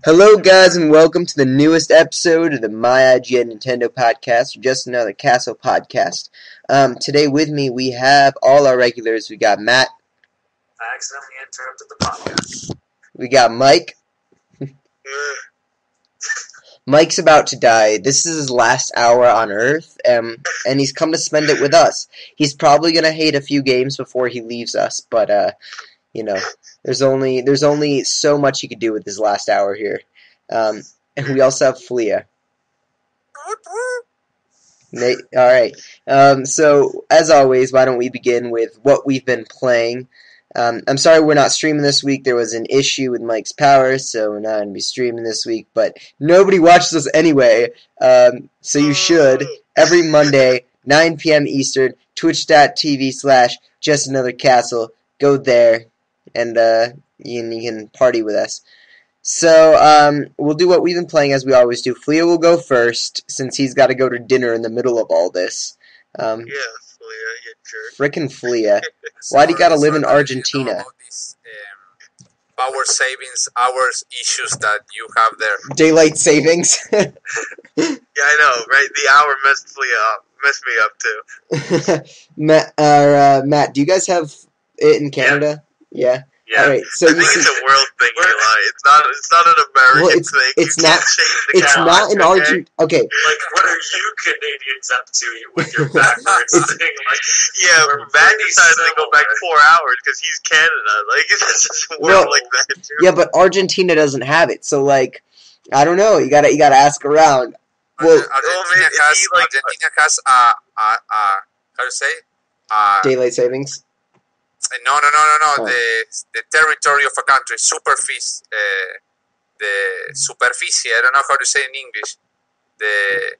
Hello, guys, and welcome to the newest episode of the My IGN Nintendo podcast, or just another Castle podcast. Today with me, we have all our regulars. We got Matt. I accidentally interrupted the podcast. We got Mike. Mike's about to die. This is his last hour on Earth, and he's come to spend it with us. He's probably going to hate a few games before he leaves us, but, there's only so much he could do with his last hour here. And we also have Flia. Alright. So, as always, why don't we begin with what we've been playing. I'm sorry we're not streaming this week. There was an issue with Mike's power, so we're not going to be streaming this week. But nobody watches us anyway, so you should. Every Monday, 9 p.m. Eastern, twitch.tv/justanothercastle. Go there, and you can party with us. So, we'll do what we've been playing as we always do. Flia will go first, since he's got to go to dinner in the middle of all this. Yeah, Flia, you jerk. Frickin' Flia. Why do you gotta live in Argentina? These, power savings hours issues that you have there. Daylight savings? Yeah, I know, right? The hour messed me up too. Matt, do you guys have it in Canada? Yeah. Yeah. All right. So I think it's a world thing, Eli. It's not an American thing. It's You not. can't change the It's count, not in Argentina. Okay. Like, what are you Canadians up to with your backwards thing? Like, Yeah, we're Matt pretty decided to go back similar. 4 hours because he's Canada. Like, it's just a world like that too. Yeah, but Argentina doesn't have it. So like, I don't know. You gotta ask around. Well, Argentina has how do you say? daylight savings. No. Oh. The territory of a country, superficie, the superficie. I don't know how to say in English. The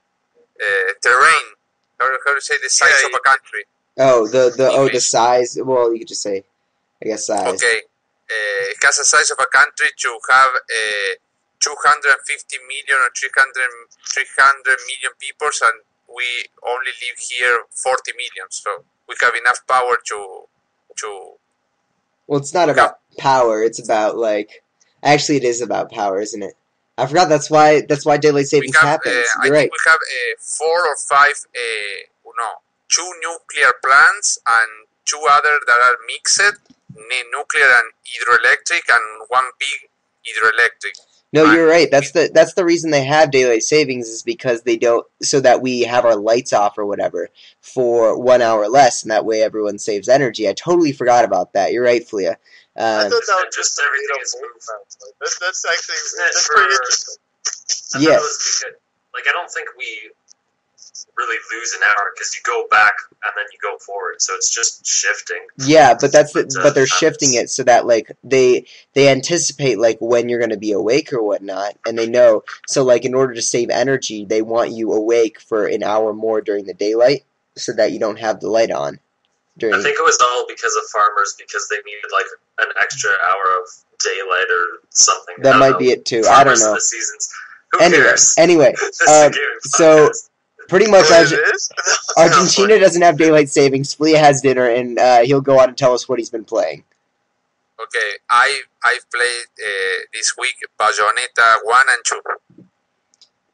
terrain. How to say the size of a country? Oh, the English. size. Well, you could just say, I guess size. Okay. It has the size of a country to have 250 million or 300 million people, and we only live here 40 million. So we have enough power to. Well, it's not about power. It's about like. Actually, it is about power, isn't it? I forgot. That's why daylight savings happens. I You're right. think we have 4 or 5, 2 nuclear plants and 2 other that are mixed, nuclear and hydroelectric, and 1 big hydroelectric. No, you're right. That's the reason they have daylight savings is because they don't, so that we have our lights off or whatever for 1 hour less, and that way everyone saves energy. I totally forgot about that. You're right, Flia. I thought that was just everything is moved. That's actually Isn't it that's for- pretty interesting. I thought Yeah. it was because, like, I don't think we really lose an hour because you go back and then you go forward, so it's just shifting. Yeah, but but they're happens. shifting it so that like they anticipate like when you're going to be awake or whatnot, and they know. So like in order to save energy, they want you awake for an hour more during the daylight, so that you don't have the light on. I think it was all because of farmers, because they needed like an extra hour of daylight or something. That I don't might know. be it too. I Farmers don't in know. the seasons. Who cares? Anyway, This is a gaming so podcast. pretty much Oh, it is? Argentina doesn't have daylight savings. Flia has dinner, and he'll go on and tell us what he's been playing. Okay, I played this week Bayonetta 1 and 2.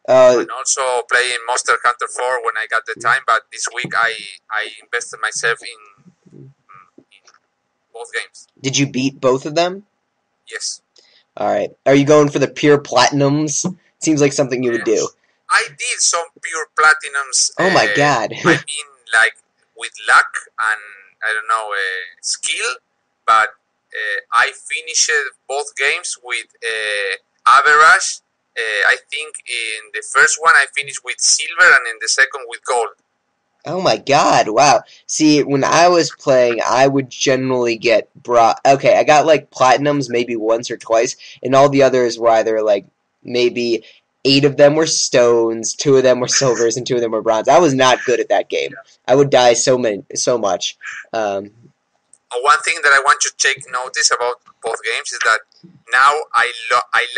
And also playing Monster Hunter 4 when I got the time, but this week I invested myself in both games. Did you beat both of them? Yes. All right. Are you going for the pure platinums? Seems like something you would do. I did some pure platinums. Oh my god. I mean, like with luck and I don't know skill, but I finished both games with average. I think in the first one I finished with silver and in the second with gold. Oh my god, wow. See, when I was playing, I would generally get okay, I got like platinums maybe once or twice, and all the others were either like maybe 8 of them were stones, 2 of them were silvers, and 2 of them were bronze. I was not good at that game. I would die so much. One thing that I want to take notice about both games is that now I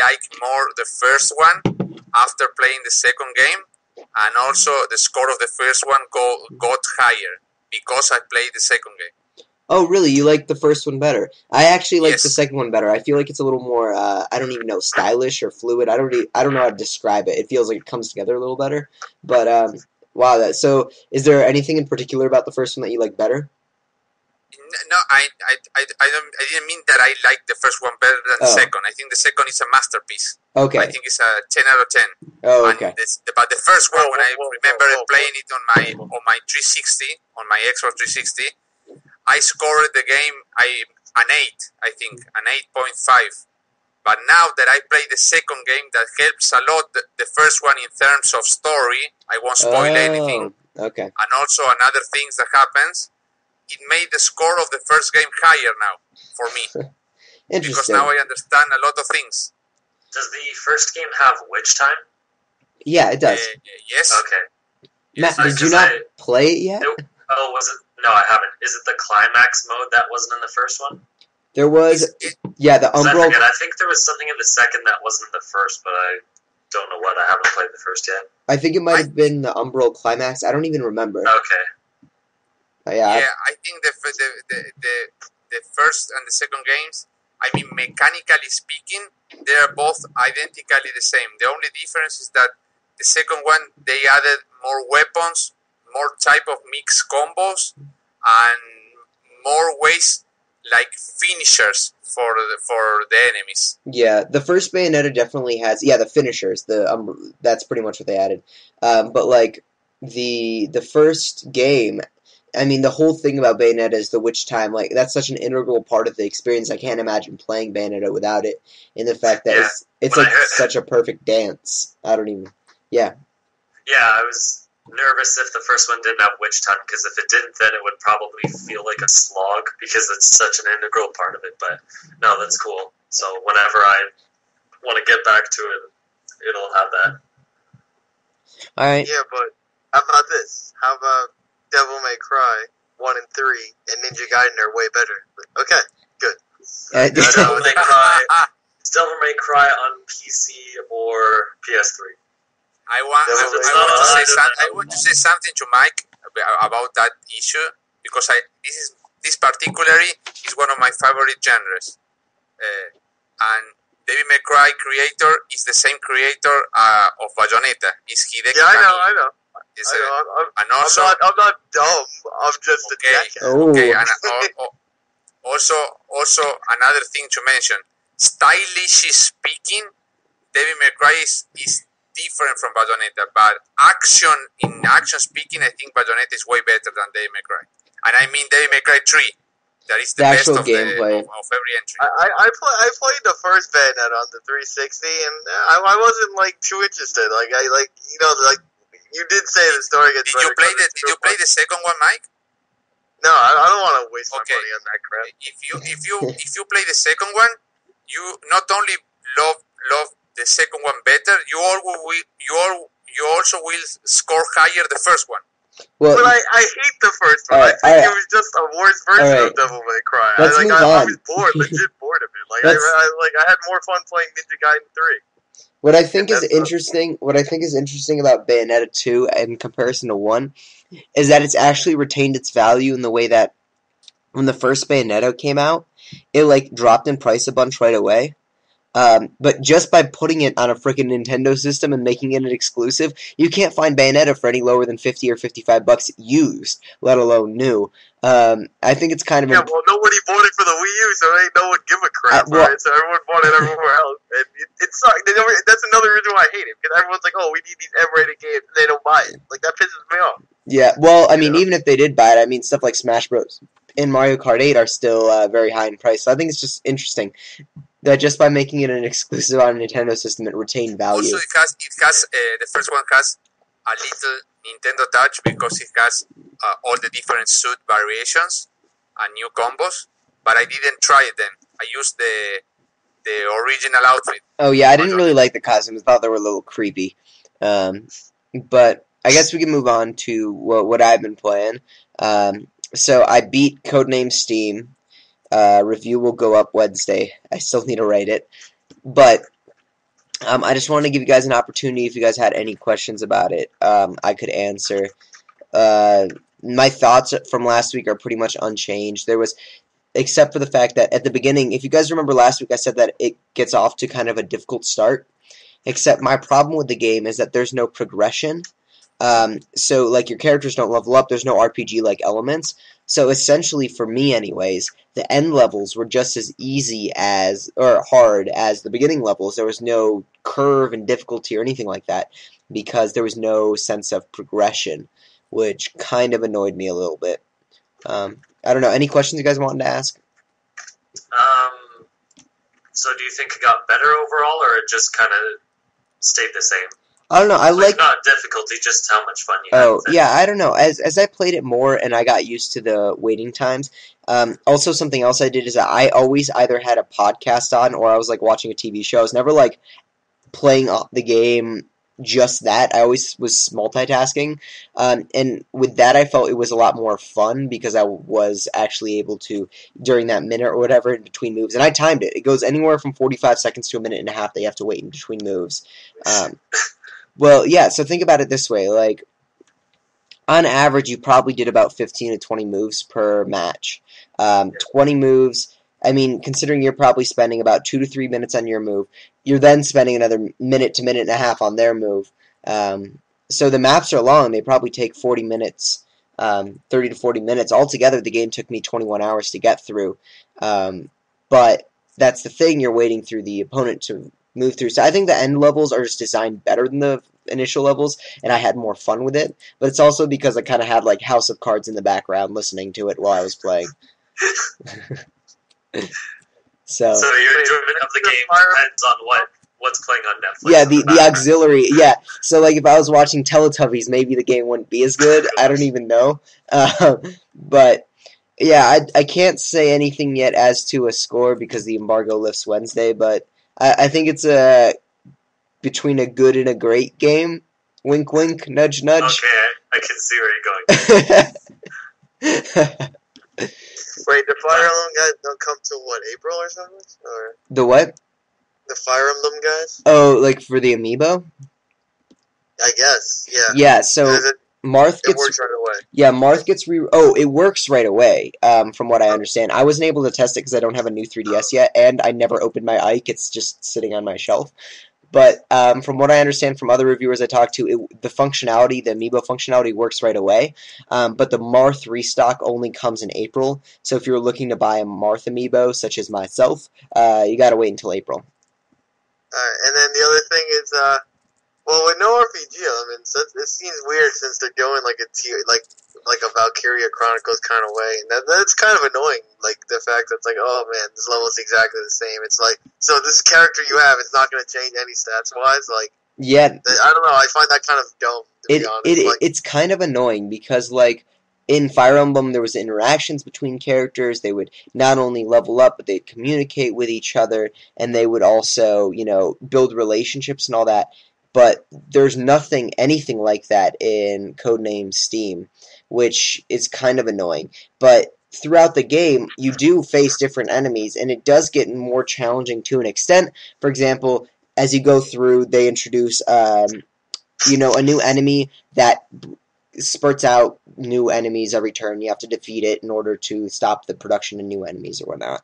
like more the first one after playing the second game, and also the score of the first one got higher because I played the second game. Oh, really? You like the first one better? I actually like the Yes. second one better. I feel like it's a little more, I don't even know, stylish or fluid. I don't know how to describe it. It feels like it comes together a little better. But, wow, so is there anything in particular about the first one that you like better? No, I didn't mean that I like the first one better than the Oh, second. I think the second is a masterpiece. I okay. think it's a 10 out of 10. Oh, And okay. but the first one, when I remember whoa. playing it on my 360, on my Xbox 360, I scored the game an 8, I think, an 8.5. But now that I play the second game, that helps a lot the first one in terms of story. I won't spoil anything. Oh, okay. And also another things that happens, it made the score of the first game higher now for me. Because Interesting. now I understand a lot of things. Does the first game have witch time? Yeah, it does. Yes. Okay. Matt, I was did you gonna not say- play it yet? Oh, was it? No, I haven't. Is it the climax mode that wasn't in the first one? There was, yeah, the 'Cause I Umbral. forget. I think there was something in the second that wasn't in the first, but I don't know what. I haven't played the first yet. I think it might have been the Umbral climax. I don't even remember. Okay. Yeah. I think the first and the second games, I mean, mechanically speaking, they are both identically the same. The only difference is that the second one, they added more weapons, more type of mixed combos, and more ways like finishers for the enemies. Yeah, the first Bayonetta definitely has, yeah, the finishers. That's pretty much what they added. But like the first game, I mean, the whole thing about Bayonetta is the witch time. Like, that's such an integral part of the experience. I can't imagine playing Bayonetta without it. In the fact that it's when like such a perfect dance. I don't even. Yeah. Yeah, I was nervous if the first one didn't have witch time, because if it didn't, then it would probably feel like a slog, because it's such an integral part of it. But no, that's cool. So whenever I want to get back to it, it'll have that. All right. Yeah, but how about this? How about Devil May Cry 1 and 3 and Ninja Gaiden are way better? Okay, good. Devil May Cry. Devil May Cry on PC or PS3. I want to say something to Mike about that issue, because this particularly is one of my favorite genres, and Devil May Cry creator is the same creator of Bayonetta. Is Hideki Yeah, Kamiya. I know. And also, I'm not dumb. I'm just a jackass. Oh. okay, and also another thing to mention, stylishly speaking, Devil May Cry is different from Bayonetta, but in action speaking, I think Bayonetta is way better than Devil May Cry. And I mean Devil May Cry 3. That is the best actual of gameplay. of every entry. I played the first Bayonetta on the 360, and I wasn't like too interested. Like you did say the story gets Did better. you play the second one, Mike? No, I don't want to waste my Okay. money on that crap. If you play the second one, you not only love the second one better, you also will score higher the first one. Well, But I hate the first one. Alright, I think alright. it was just a worse version Alright. of Devil May Cry. Let's move I on. was bored, legit bored of it. Like Let's- I had more fun playing Ninja Gaiden 3. what I think is That's interesting, about Bayonetta 2 in comparison to 1 is that it's actually retained its value in the way that when the first Bayonetta came out, it like dropped in price a bunch right away. But just by putting it on a freaking Nintendo system and making it an exclusive, you can't find Bayonetta for any lower than $50 or $55 used, let alone new. I think it's kind of Yeah, well, nobody bought it for the Wii U, so ain't no one give a crap, well- right? So everyone bought it everywhere else. And it sucked. That's another reason why I hate it, because everyone's like, oh, we need these M-rated games, and they don't buy it. Like, that pisses me off. yeah. Well, I mean, even if they did buy it, I mean, stuff like Smash Bros. And Mario Kart 8 are still very high in price. So I think it's just interesting that just by making it an exclusive on a Nintendo system, it retained value. Also, it has the first one has a little Nintendo touch, because it has all the different suit variations and new combos. But I didn't try them. I used the original outfit. Oh yeah, I didn't really like the costumes. I thought they were a little creepy. But I guess we can move on to what I've been playing. So I beat Codename Steam. Review will go up Wednesday. I still need to write it. But I just wanted to give you guys an opportunity. If you guys had any questions about it, I could answer. my thoughts from last week are pretty much unchanged. Except for the fact that at the beginning, if you guys remember last week, I said that it gets off to kind of a difficult start. Except my problem with the game is that there's no progression. So, like, your characters don't level up. There's no RPG-like elements. So, essentially, for me anyways, the end levels were just as easy or hard as the beginning levels. There was no curve and difficulty or anything like that because there was no sense of progression, which kind of annoyed me a little bit. I don't know. Any questions you guys wanted to ask? So do you think it got better overall, or it just kind of stayed the same? I don't know. I like not difficulty, just how much fun you had. Oh, yeah, I don't know. As I played it more and I got used to the waiting times, also something else I did is that I always either had a podcast on or I was, like, watching a TV show. I was never, like, playing the game just that. I always was multitasking. And with that, I felt it was a lot more fun because I was actually able to, during that minute or whatever, in between moves, and I timed it. It goes anywhere from 45 seconds to a minute and a half that you have to wait in between moves. Well, yeah, so think about it this way. Like, on average, you probably did about 15 to 20 moves per match. 20 moves, I mean, considering you're probably spending about 2 to 3 minutes on your move, you're then spending another minute to minute and a half on their move. So the maps are long. They probably take 40 minutes, 30 to 40 minutes. Altogether, the game took me 21 hours to get through. But that's the thing. You're waiting through the opponent to move through. So I think the end levels are just designed better than the initial levels, and I had more fun with it. But it's also because I kind of had, like, House of Cards in the background listening to it while I was playing. So your enjoyment of the game depends on what's playing on Netflix. Yeah, the auxiliary. Yeah, so, like, if I was watching Teletubbies, maybe the game wouldn't be as good. I don't even know. But yeah, I can't say anything yet as to a score because the embargo lifts Wednesday. But I think it's between a good and a great game. Wink, wink, nudge, nudge. Okay, I can see where you're going. Wait, the Fire Emblem guys don't come till what, April or something? Or The what? the Fire Emblem guys? Oh, like for the Amiibo? I guess, yeah. Yeah, so Marth It gets works right away. Yeah, Marth gets it works right away, from what I understand. I wasn't able to test it because I don't have a new 3DS yet, and I never opened my Ike. It's just sitting on my shelf. But from what I understand from other reviewers I talked to, the Amiibo functionality works right away. But the Marth restock only comes in April. So if you're looking to buy a Marth Amiibo, such as myself, you gotta wait until April. Alright, and then the other thing is, well, with no RPG elements, it seems weird since they're going like a Valkyria Chronicles kind of way, and that's kind of annoying. Like the fact that it's like, oh man, this level's exactly the same. It's like, so this character you have is not going to change any stats wise. Like, Yeah, I don't know. I find that kind of dumb. To be honest, it's kind of annoying because, like, in Fire Emblem, there was interactions between characters. They would not only level up, but they'd communicate with each other, and they would also, build relationships and all that. But there's anything like that in Codename Steam, which is kind of annoying. But throughout the game, you do face different enemies, and it does get more challenging to an extent. For example, as you go through, they introduce, a new enemy that spurts out new enemies every turn. You have to defeat it in order to stop the production of new enemies or whatnot.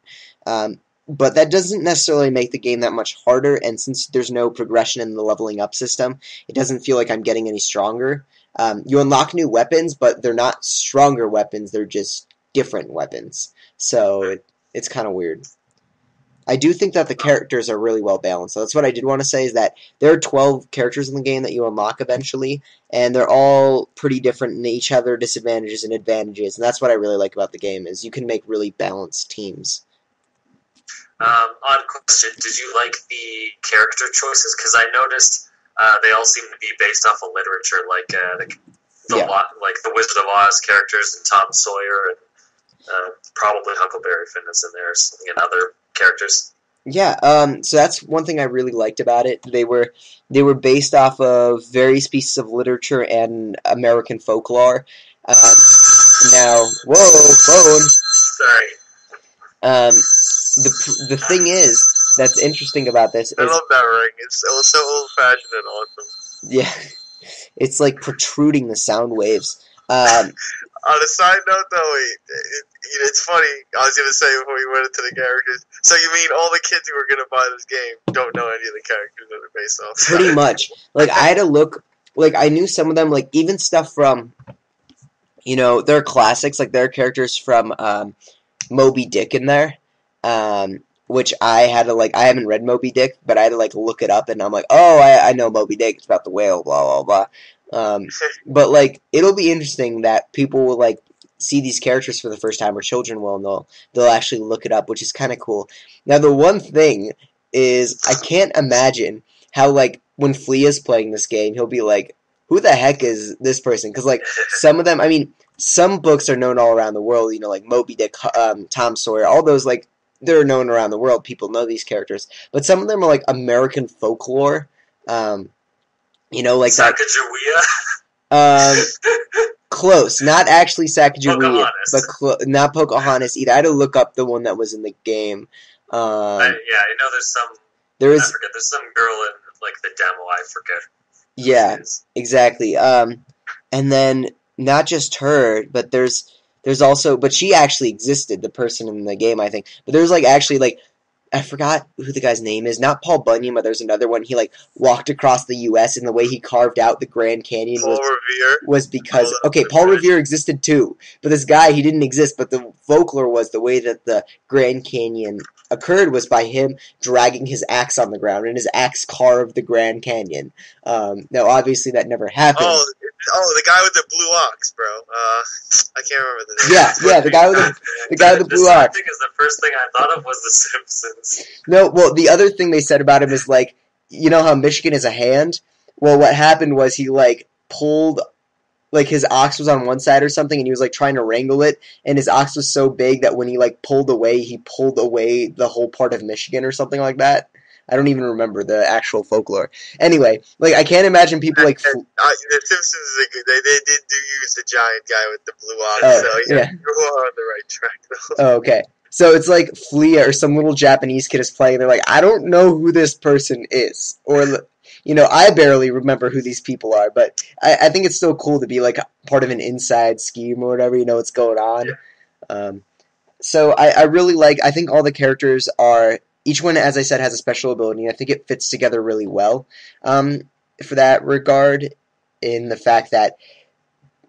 But that doesn't necessarily make the game that much harder, and since there's no progression in the leveling up system, it doesn't feel like I'm getting any stronger. You unlock new weapons, but they're not stronger weapons, they're just different weapons. So it's kind of weird. I do think that the characters are really well balanced. So that's what I did want to say, is that there are 12 characters in the game that you unlock eventually, and they're all pretty different, and they each have their disadvantages and advantages, and that's what I really like about the game, is you can make really balanced teams. Odd question, did you like the character choices? Because I noticed they all seem to be based off of literature, like the Wizard of Oz characters and Tom Sawyer, and probably Huckleberry Finn is in there, and other characters. Yeah, so that's one thing I really liked about it. They were based off of various pieces of literature and American folklore. Now, whoa, phone. Sorry. The thing is that's interesting about this is, I love that ring. It's so old-fashioned and awesome. Yeah, it's like protruding the sound waves. On a side note, though, it's funny. I was gonna say before we went into the characters. So you mean all the kids who are gonna buy this game don't know any of the characters that are based off? Pretty much. Like I had to look. Like I knew some of them. Like even stuff from, their classics. Like there are characters from Moby Dick in there. Which I had to I haven't read Moby Dick, but I had to look it up, and I'm like, oh, I know Moby Dick. It's about the whale, blah blah blah. But it'll be interesting that people will see these characters for the first time, or children will, and they'll actually look it up, which is kind of cool. Now the one thing is, I can't imagine how when Flia's playing this game, he'll be like, who the heck is this person? Because some of them, I mean, some books are known all around the world. Moby Dick, Tom Sawyer, all those they're known around the world. People know these characters, but some of them are American folklore. Sacagawea. Close, not actually Sacagawea, Pocahontas. but not Pocahontas either. I had to look up the one that was in the game. I know there's some. I forget. There's some girl in the demo. I forget. Yeah, exactly. And then not just her, but there's also, but she actually existed, the person in the game, I think. But there's actually I forgot who the guy's name is. Not Paul Bunyan, but there's another one. He walked across the U.S. and the way he carved out the Grand Canyon was because Paul Revere existed too. But this guy, he didn't exist. But the folklore was the way that the Grand Canyon occurred was by him dragging his axe on the ground, and his axe carved the Grand Canyon. Now, obviously, that never happened. Oh, the guy with the blue ox, bro. I can't remember the name. Yeah, the guy with the blue ox. I think is the first thing I thought of was The Simpsons. No, well, the other thing they said about him is how Michigan is a hand? Well, what happened was he pulled, his ox was on one side or something, and he was trying to wrangle it, and his ox was so big that when he pulled away the whole part of Michigan or something like that. I don't even remember the actual folklore. Anyway, I can't imagine people The Simpsons, they did use the giant guy with the blue ox, so yeah. You are on the right track, though. Oh, okay. So it's Flia or some little Japanese kid is playing, and they're I don't know who this person is. Or, I barely remember who these people are, but I think it's still cool to be, part of an inside scheme or whatever, what's going on. Yeah. So I really I think all the characters are... Each one, as I said, has a special ability, and I think it fits together really well for that regard, in the fact that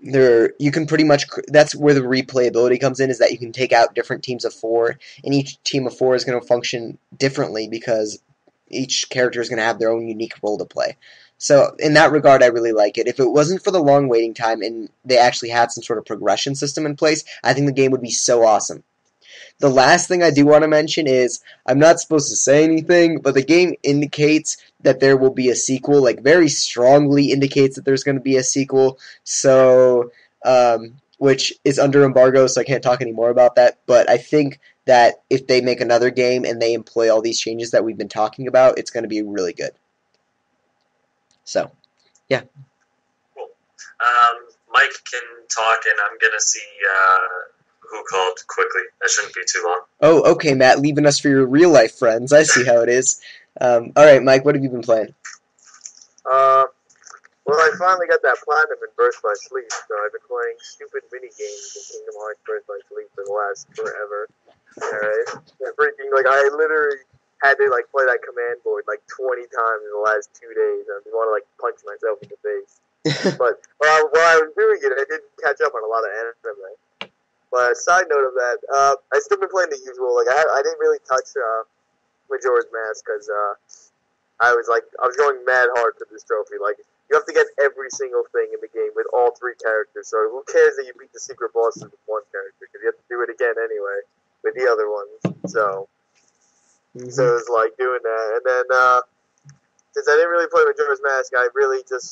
you can pretty much... That's where the replayability comes in, is that you can take out different teams of 4, and each team of 4 is going to function differently because each character is going to have their own unique role to play. So, in that regard, I really like it. If it wasn't for the long waiting time and they actually had some sort of progression system in place, I think the game would be so awesome. The last thing I do want to mention is, I'm not supposed to say anything, but the game indicates that there will be a sequel, very strongly indicates that there's going to be a sequel, so, which is under embargo, so I can't talk any more about that, but I think that if they make another game and they employ all these changes that we've been talking about, it's going to be really good. So, yeah. Cool. Mike can talk, and I'm going to see... who called quickly. That shouldn't be too long. Oh, okay, Matt, leaving us for your real-life friends. I see how it is. Alright, Mike, what have you been playing? Well, I finally got that platinum in Birth by Sleep, so I've been playing stupid mini-games in Kingdom Hearts Birth by Sleep for the last forever. Alright? Freaking, I literally had to, play that command board, 20 times in the last 2 days. I just want to, punch myself in the face. But while I was doing it, I did catch up on a lot of anime. But side note of that, I still been playing the usual. I didn't really touch Majora's Mask because I was going mad hard for this trophy. You have to get every single thing in the game with all 3 characters. So who cares that you beat the secret bosses with 1 character? Because you have to do it again anyway with the other ones. So it was doing that, and then since I didn't really play Majora's Mask, I really just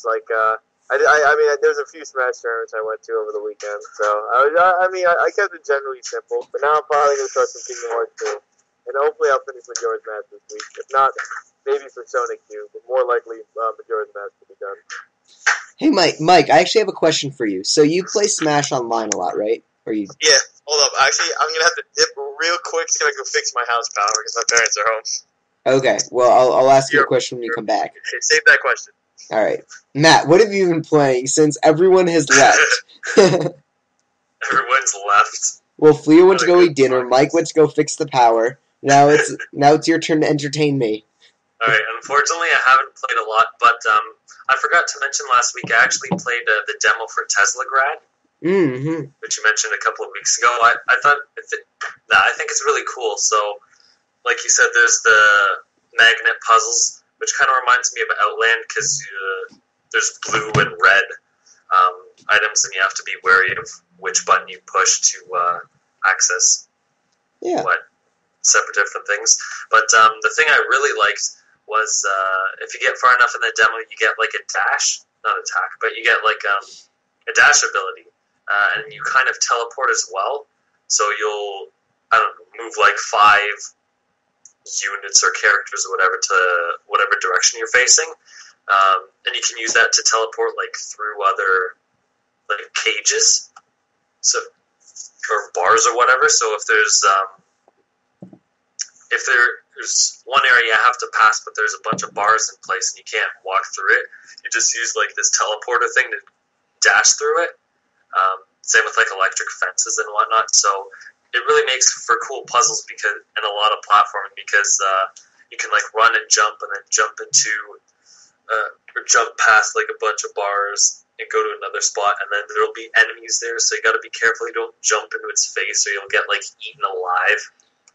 I mean, there's a few Smash tournaments I went to over the weekend, so I kept it generally simple. But now I'm finally gonna start some Kingdom Hearts 2, and hopefully I'll finish Majora's Mask this week. If not, maybe for Sonic 2, but more likely Majora's Mask will be done. Hey, Mike, I actually have a question for you. So you play Smash Online a lot, right? Or you? Yeah. Hold up. Actually, I'm gonna have to dip real quick so I can fix my house power because my parents are home. Okay. Well, I'll ask you a question when you come back. Okay, save that question. All right, Matt. What have you been playing since everyone has left? Everyone's left. Well, Flia went to go What a eat dinner. good Mike went to go fix the power. Now it's your turn to entertain me. Alright, unfortunately I haven't played a lot, but I forgot to mention last week I actually played the demo for Teslagrad, Mm-hmm. which you mentioned a couple of weeks ago. I think it's really cool. So, like you said, there's the magnet puzzles, which kind of reminds me of Outland because there's blue and red items, and you have to be wary of which button you push to access what separate different things. But the thing I really liked was if you get far enough in the demo, you get like a dash, not attack, but you get like a dash ability, and you kind of teleport as well. So you'll move like 5 units or characters or whatever to whatever direction you're facing, and you can use that to teleport like through other like cages, so or bars or whatever. So if there's one area you have to pass, but there's a bunch of bars in place and you can't walk through it, you just use like this teleporter thing to dash through it. Same with like electric fences and whatnot. So it really makes for cool puzzles and a lot of platforming because you can like run and jump and then jump into or jump past like a bunch of bars and go to another spot, and then there'll be enemies there. So you got to be careful you don't jump into its face or you'll get like eaten alive.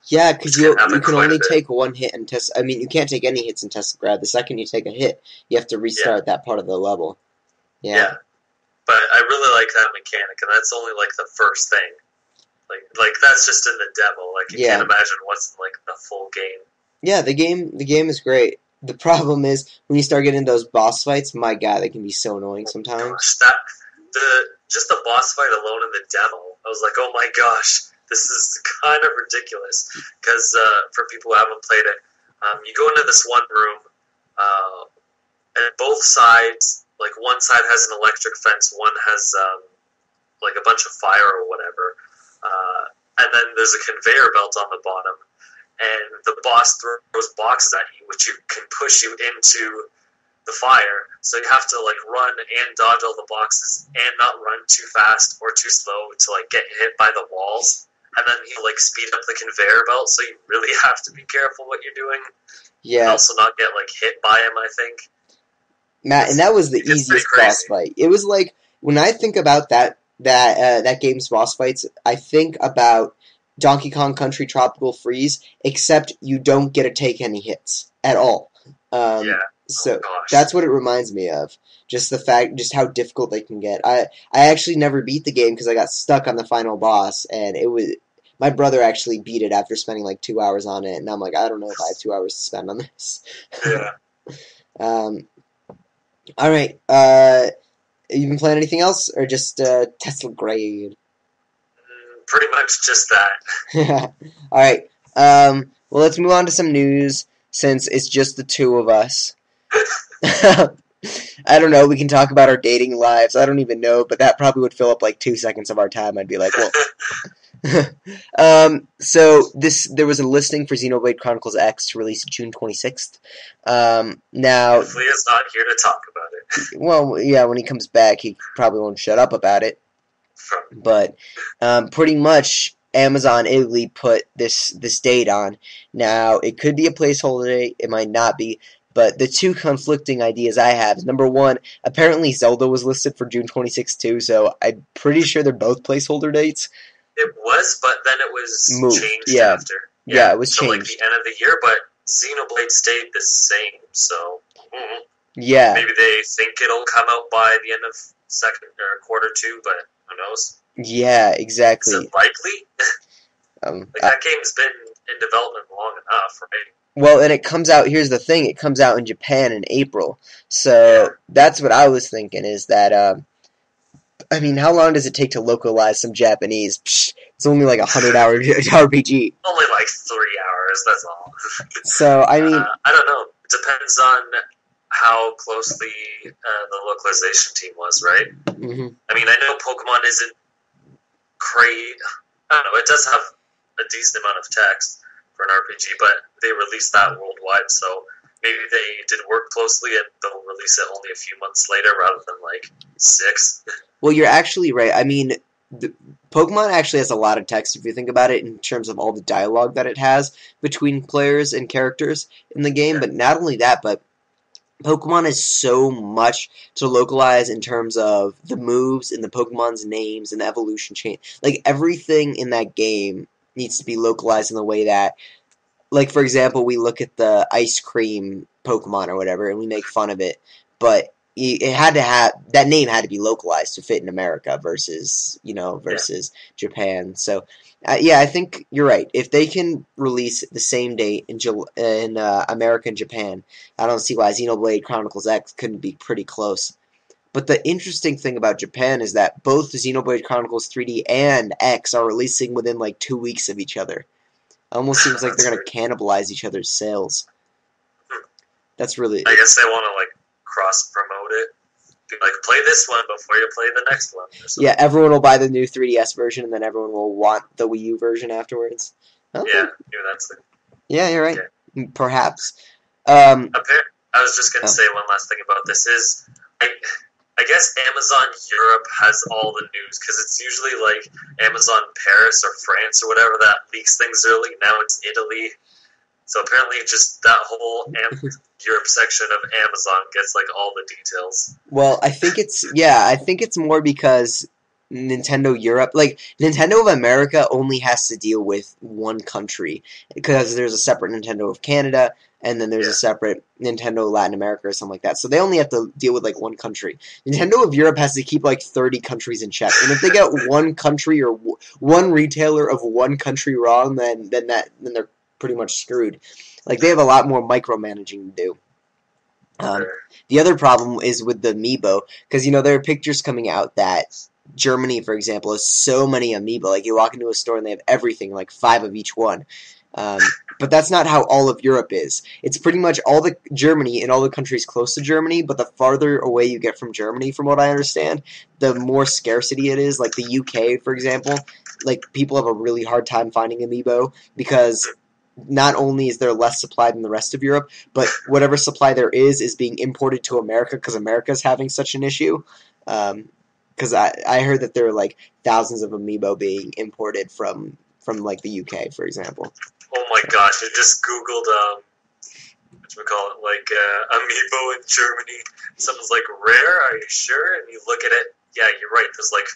Yeah, because you can only take one hit in Test. I mean, you can't take any hits in Teslagrad. The second you take a hit, you have to restart that part of the level. Yeah. But I really like that mechanic, and that's only like the first thing. Like that's just in the demo. Like you can't imagine what's in like the full game. Yeah, the game is great. The problem is when you start getting those boss fights. My God, they can be so annoying sometimes. Gosh, just the boss fight alone in the demo, I was like, oh my gosh, this is kind of ridiculous. Because for people who haven't played it, you go into this one room, and both sides, like one side has an electric fence, one has like a bunch of fire or whatever, and then there's a conveyor belt on the bottom, and the boss throws boxes at you, which you can push you into the fire. So you have to like run and dodge all the boxes, and not run too fast or too slow to like get hit by the walls. And then you like speed up the conveyor belt, so you really have to be careful what you're doing. Yeah. And also not get like hit by him, I think. Matt, and that was the easiest boss fight. It was like when I think about that game's boss fights, I think about Donkey Kong Country Tropical Freeze, except you don't get to take any hits at all. So that's what it reminds me of. Just how difficult they can get. I actually never beat the game because I got stuck on the final boss, and my brother actually beat it after spending like 2 hours on it, and I'm like, I don't know if I have 2 hours to spend on this. Yeah. All right. You been playing anything else, or just Teslagrad? Pretty much just that. All right. Well, let's move on to some news since it's just the two of us. I don't know. We can talk about our dating lives. I don't even know, but that probably would fill up like 2 seconds of our time. I'd be like, well. So there was a listing for Xenoblade Chronicles X to release June 26th. Now Flia's not here to talk about it. Well, yeah, when he comes back, he probably won't shut up about it. But pretty much, Amazon Italy put this date on. Now, it could be a placeholder date. It might not be. But the two conflicting ideas I have is, number one, apparently Zelda was listed for June 26th too, so I'm pretty sure they're both placeholder dates. It was, but then it was changed after. Yeah, it was changed. So, like, the end of the year, but Xenoblade stayed the same, so... Yeah. Maybe they think it'll come out by the end of second or quarter 2, but who knows? Yeah, exactly. Is it likely? That game's been in development long enough, right? Well, and it comes out, here's the thing, it comes out in Japan in April. So that's what I was thinking, is that, I mean, how long does it take to localize some Japanese? Psh, it's only like 100-hour RPG. Only like 3 hours, that's all. So, I mean... I don't know. It depends on how closely the localization team was, right? Mm-hmm. I mean, I know Pokemon isn't crazy. I don't know, it does have a decent amount of text for an RPG, but they released that worldwide, so maybe they did work closely and they'll release it only a few months later rather than like 6. Well, you're actually right. I mean, Pokemon actually has a lot of text if you think about it in terms of all the dialogue that it has between players and characters in the game. But not only that, but Pokemon is so much to localize in terms of the moves and the Pokemon's names and the evolution chain. Like, everything in that game needs to be localized in the way that, like, for example, we look at the ice cream Pokemon or whatever, and we make fun of it, but it had to have, that name had to be localized to fit in America versus Japan. So, I think you're right. If they can release the same date in America and Japan, I don't see why Xenoblade Chronicles X couldn't be pretty close. But the interesting thing about Japan is that both Xenoblade Chronicles 3D and X are releasing within like 2 weeks of each other. It almost seems like they're going to cannibalize each other's sales. That's really... I guess they want to, like, cross-promote it. Be like, play this one before you play the next one. Or something. Yeah, everyone will buy the new 3DS version, and then everyone will want the Wii U version afterwards. Okay. Yeah, maybe that's the... Yeah, you're right. Okay. Perhaps. I was just going to say one last thing about this is... I guess Amazon Europe has all the news, because it's usually like Amazon Paris or France or whatever that leaks things early. Now it's Italy. So apparently just that whole Europe section of Amazon gets like all the details. Well, I think it's more because Nintendo Europe, like Nintendo of America only has to deal with one country, because there's a separate Nintendo of Canada, and then there's a separate Nintendo Latin America or something like that. So they only have to deal with like one country. Nintendo of Europe has to keep like 30 countries in check. And if they get one country or one retailer of one country wrong, then they're pretty much screwed. Like, they have a lot more micromanaging to do. The other problem is with the Amiibo, because there are pictures coming out that Germany, for example, has so many Amiibo. Like, you walk into a store and they have everything, like 5 of each one. But that's not how all of Europe is. It's pretty much all the Germany and all the countries close to Germany, but the farther away you get from Germany, from what I understand, the more scarcity it is. Like the UK, for example, like people have a really hard time finding Amiibo because not only is there less supply than the rest of Europe, but whatever supply there is being imported to America because America's having such an issue. Because I heard that there are like thousands of Amiibo being imported from like the UK, for example. Oh my gosh! I just googled Amiibo in Germany. Someone's like, rare? Are you sure? And you look at it. Yeah, you're right. There's like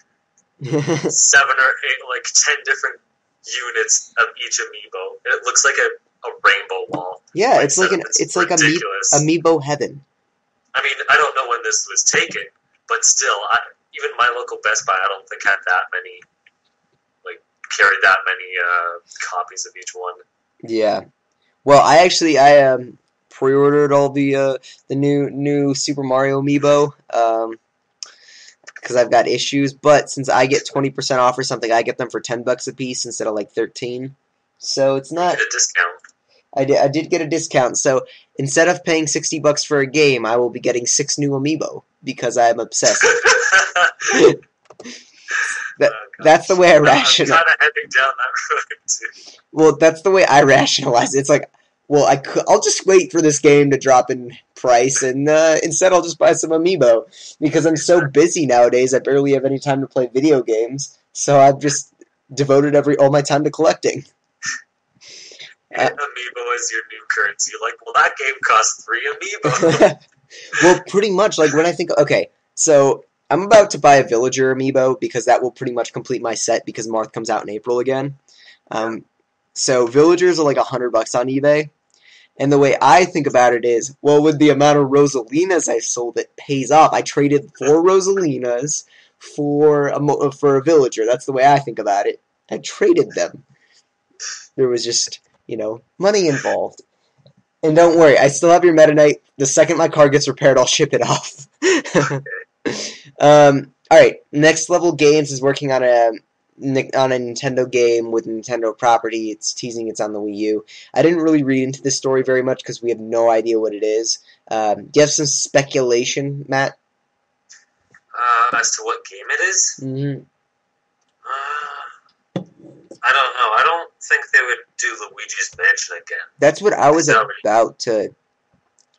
7 or 8, like 10 different units of each Amiibo. It looks like a rainbow wall. Yeah, it's like Amiibo heaven. I mean, I don't know when this was taken, but still, even my local Best Buy, I don't think had that many. Carried that many copies of each one. Yeah. Well, I pre-ordered all the new Super Mario Amiibo because I've got issues. But since I get 20% off or something, I get them for $10 a piece instead of like 13. So it's not. You get a discount. I did get a discount. So instead of paying $60 for a game, I will be getting 6 new Amiibo because I'm obsessive. That's the way I rationalize. I'm kind of heading down that road too. Well, that's the way I rationalize it. It's like, well, I'll just wait for this game to drop in price, and instead I'll just buy some Amiibo because I'm so busy nowadays. I barely have any time to play video games, so I've just devoted all my time to collecting. And Amiibo is your new currency. You're like, well, that game costs 3 Amiibo. Well, pretty much. Like when I think, okay, so I'm about to buy a Villager Amiibo because that will pretty much complete my set because Marth comes out in April again. So Villagers are like $100 on eBay. And the way I think about it is, well, with the amount of Rosalinas I sold, it pays off. I traded 4 Rosalinas for a Villager. That's the way I think about it. I traded them. There was just, money involved. And don't worry, I still have your Meta Knight. The second my car gets repaired, I'll ship it off. Alright, Next Level Games is working on a Nintendo game with Nintendo property. It's teasing it's on the Wii U. I didn't really read into this story very much because we have no idea what it is. Do you have some speculation, Matt? As to what game it is? Mm-hmm. I don't know. I don't think they would do Luigi's Mansion again. That's what I was about to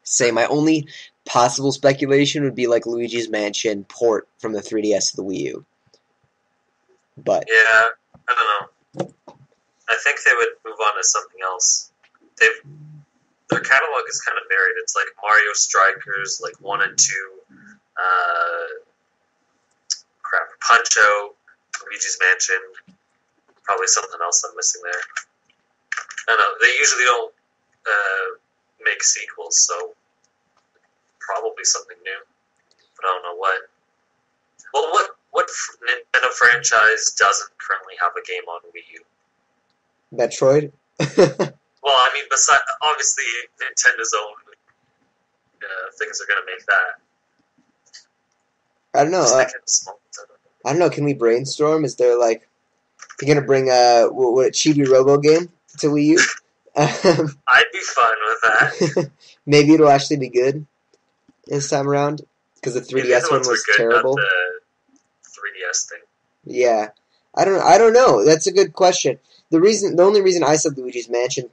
say. My only possible speculation would be like Luigi's Mansion port from the 3DS to the Wii U. But yeah, I don't know. I think they would move on to something else. Their catalog is kind of varied. It's like Mario Strikers, like 1 and 2, Punch-Out, Luigi's Mansion, probably something else I'm missing there. I don't know. They usually don't make sequels, so probably something new. But I don't know what. Well, what Nintendo franchise doesn't currently have a game on Wii U? Metroid? Well, I mean, besides, obviously, Nintendo's own things are going to make that. I don't know. I don't know. Can we brainstorm? Is there like you're gonna bring a Chibi Robo game to Wii U? I'd be fine with that. Maybe it'll actually be good this time around because the 3DS one was good, terrible. Not the 3DS thing. Yeah, I don't know. That's a good question. The only reason I said Luigi's Mansion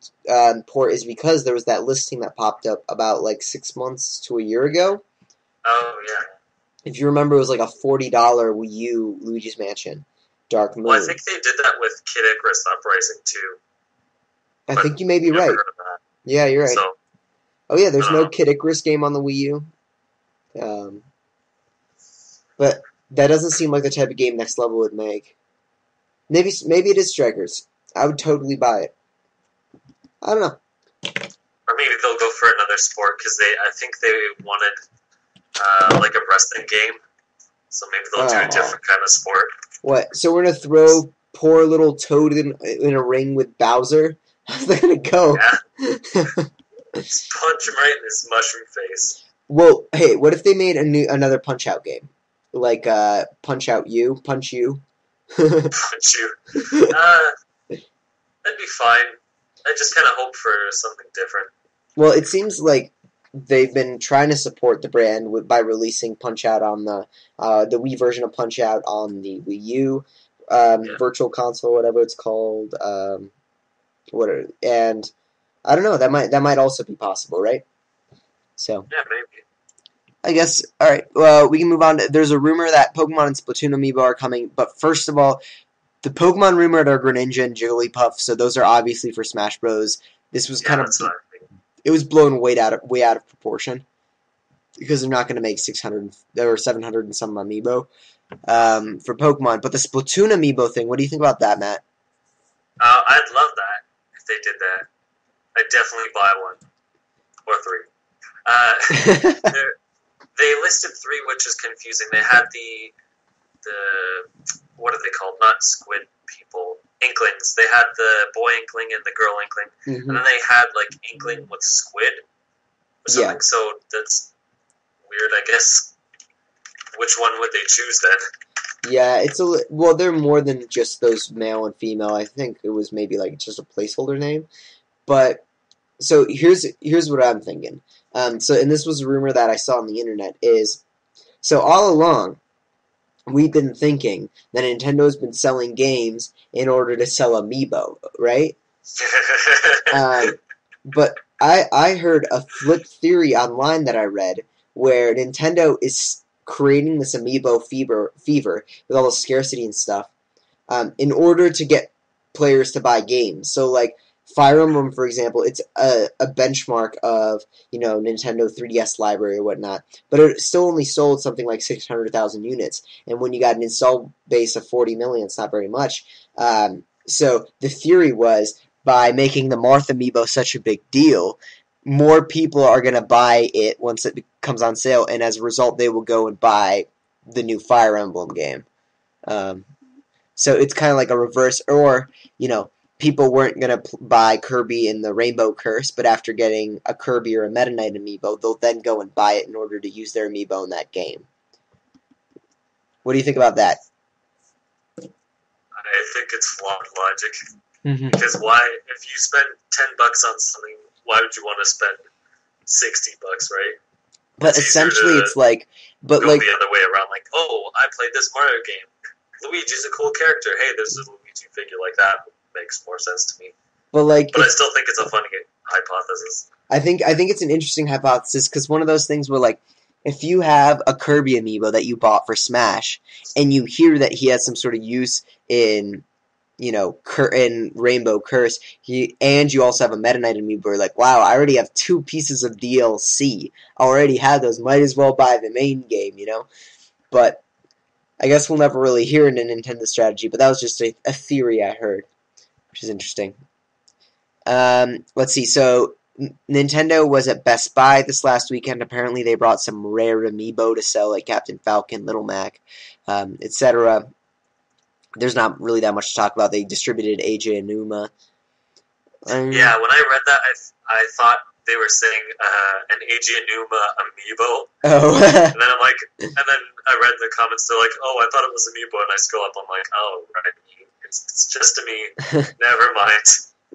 port is because there was that listing that popped up about like 6 months to a year ago. Oh yeah. If you remember, it was like a $40 Wii U Luigi's Mansion, Dark Moon. Well, I think they did that with Kid Icarus Uprising too. I think you may be right. Yeah, you're right. So, oh yeah, there's no Kid Icarus game on the Wii U. But that doesn't seem like the type of game Next Level would make. Maybe it is Strikers. I would totally buy it. I don't know. Or maybe they'll go for another sport because I think they wanted like a wrestling game. So maybe they'll do a different kind of sport. What? So we're gonna throw poor little Toad in a ring with Bowser? How's that gonna go? Yeah. Just punch him right in his mushroom face. Well, hey, what if they made another Punch-Out game? Like Punch-Out You? Punch You? Punch You. That'd be fine. I just kind of hope for something different. Well, it seems like they've been trying to support the brand by releasing Punch-Out on the Wii version of Punch-Out on the Wii U, Virtual Console, whatever it's called. And I don't know. That might also be possible, right? So yeah, maybe. I guess. All right. Well, we can move on. There's a rumor that Pokemon and Splatoon Amiibo are coming, but first of all, the Pokemon rumored are Greninja and Jigglypuff, so those are obviously for Smash Bros. This was kind of it was blown way out of proportion because they're not going to make 600 or 700 and some Amiibo for Pokemon. But the Splatoon Amiibo thing, what do you think about that, Matt? I'd love that if they did that. I'd definitely buy one or 3. They listed 3, which is confusing. They had the what are they called? Not squid people. Inklings. They had the boy Inkling and the girl Inkling. Mm-hmm. And then they had, like, Inkling with squid or something. Yeah. So that's weird, I guess. Which one would they choose, then? Yeah, well, they're more than just those male and female. I think it was maybe, like, just a placeholder name. But, so here's what I'm thinking. And this was a rumor that I saw on the internet, is, so all along, we've been thinking that Nintendo's been selling games in order to sell Amiibo, right? But I heard a flip theory online that I read where Nintendo is creating this Amiibo fever with all the scarcity and stuff in order to get players to buy games. So, like, Fire Emblem, for example, it's a benchmark of, Nintendo 3DS library or whatnot, but it still only sold something like 600,000 units, and when you got an install base of 40 million, it's not very much. So the theory was, by making the Marth Amiibo such a big deal, more people are going to buy it once it comes on sale, and as a result, they will go and buy the new Fire Emblem game. So it's kind of like a reverse, or, people weren't going to buy Kirby in the Rainbow Curse, but after getting a Kirby or a Meta Knight Amiibo, they'll then go and buy it in order to use their Amiibo in that game. What do you think about that? I think it's flawed logic. Mm-hmm. Because why, if you spend $10 on something, why would you want to spend $60, right? But essentially, it's like, go the other way around. Like, oh, I played this Mario game. Luigi's a cool character. Hey, there's a Luigi figure like that. Makes more sense to me. But I still think it's a funny hypothesis. I think it's an interesting hypothesis because one of those things where, like, if you have a Kirby amiibo that you bought for Smash, and you hear that he has some sort of use in, in Rainbow Curse, and you also have a Meta Knight amiibo, you're like, wow, I already have 2 pieces of DLC. I already have those. Might as well buy the main game, But I guess we'll never really hear in a Nintendo strategy, but that was just a theory I heard, which is interesting. Let's see, so Nintendo was at Best Buy this last weekend. Apparently they brought some rare amiibo to sell, like Captain Falcon, Little Mac, etc. There's not really that much to talk about. They distributed AJ and Uma. Yeah, when I read that, I thought they were saying an AJ and Uma amiibo. Oh. And then I read the comments. They're like, "Oh, I thought it was amiibo," and I scroll up. I'm like, "Oh, right, it's just a me. Never mind."